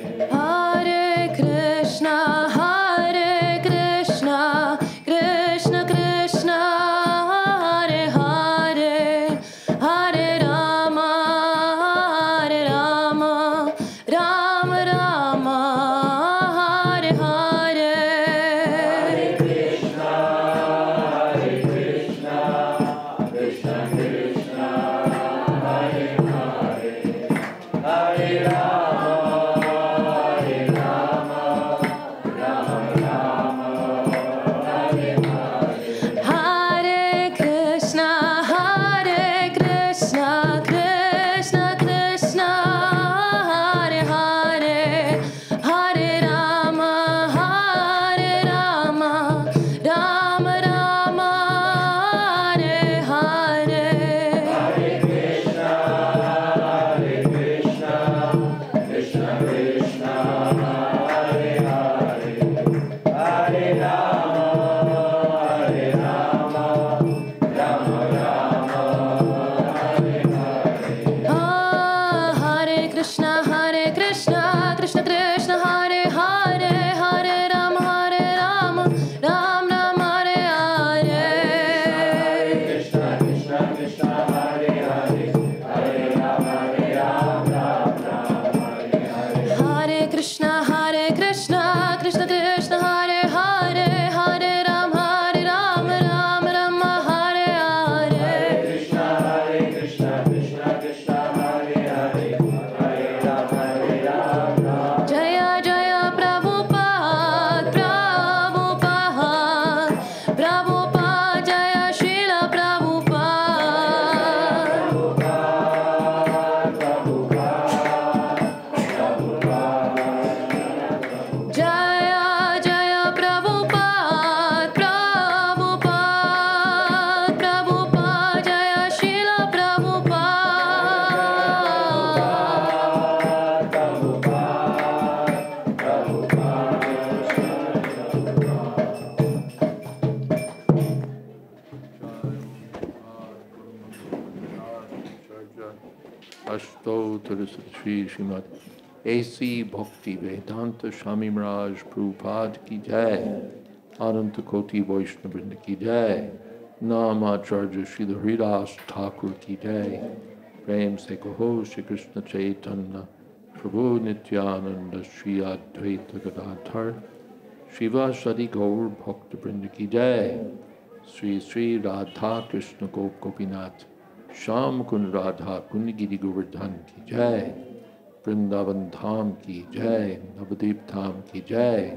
Ashtottara Sri Srimad A.C. Bhakti Vedanta Swami Maharaj Prabhupada ki jai. Ananta Koti Vaishnava Vrinda ki jai. Namacharya Srila Haridas Thakur ki jai. Prem se kaho Shri Krishna Chaitanya Prabhu Nityananda Shri Advaita Gadadhar Shiva Shadi Gaur Bhakta Vrinda ki jai. Sri Sri Radha Krishna Gop Gopinath Sham Kun Radha Kundagiri Govardhan ki jai. Vrindavan Dham ki jai. Navadip Dham ki jai.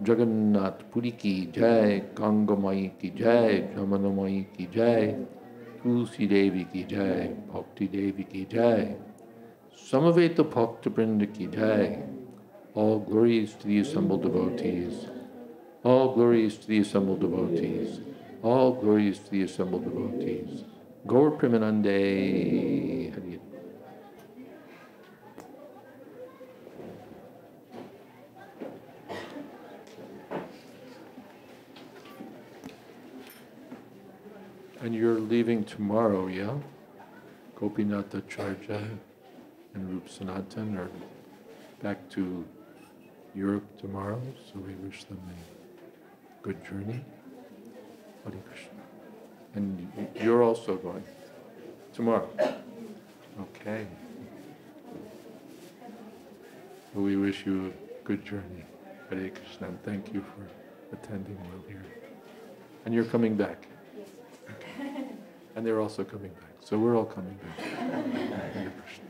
Jagannath Puri ki jai. Ganga Mai ki jai. Jamana Mai ki jai. Tulsi Devi ki jai. Bhakti Devi ki jai. Samaveta Bhakta Vrinda ki jai. All glories to the assembled devotees. All glories to the assembled devotees. All glories to the assembled devotees. Gaur Premanande. Hari. And you're leaving tomorrow, yeah? Gopinath Acharya and Rup Sanatan are back to Europe tomorrow, so we wish them a good journey. Hare Krishna. And you're also going tomorrow. Okay. Well, we wish you a good journey. Hare Krishna. And thank you for attending well here. And you're coming back. And they're also coming back. So we're all coming back. Hare Krishna.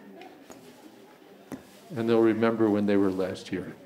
And they'll remember when they were last here.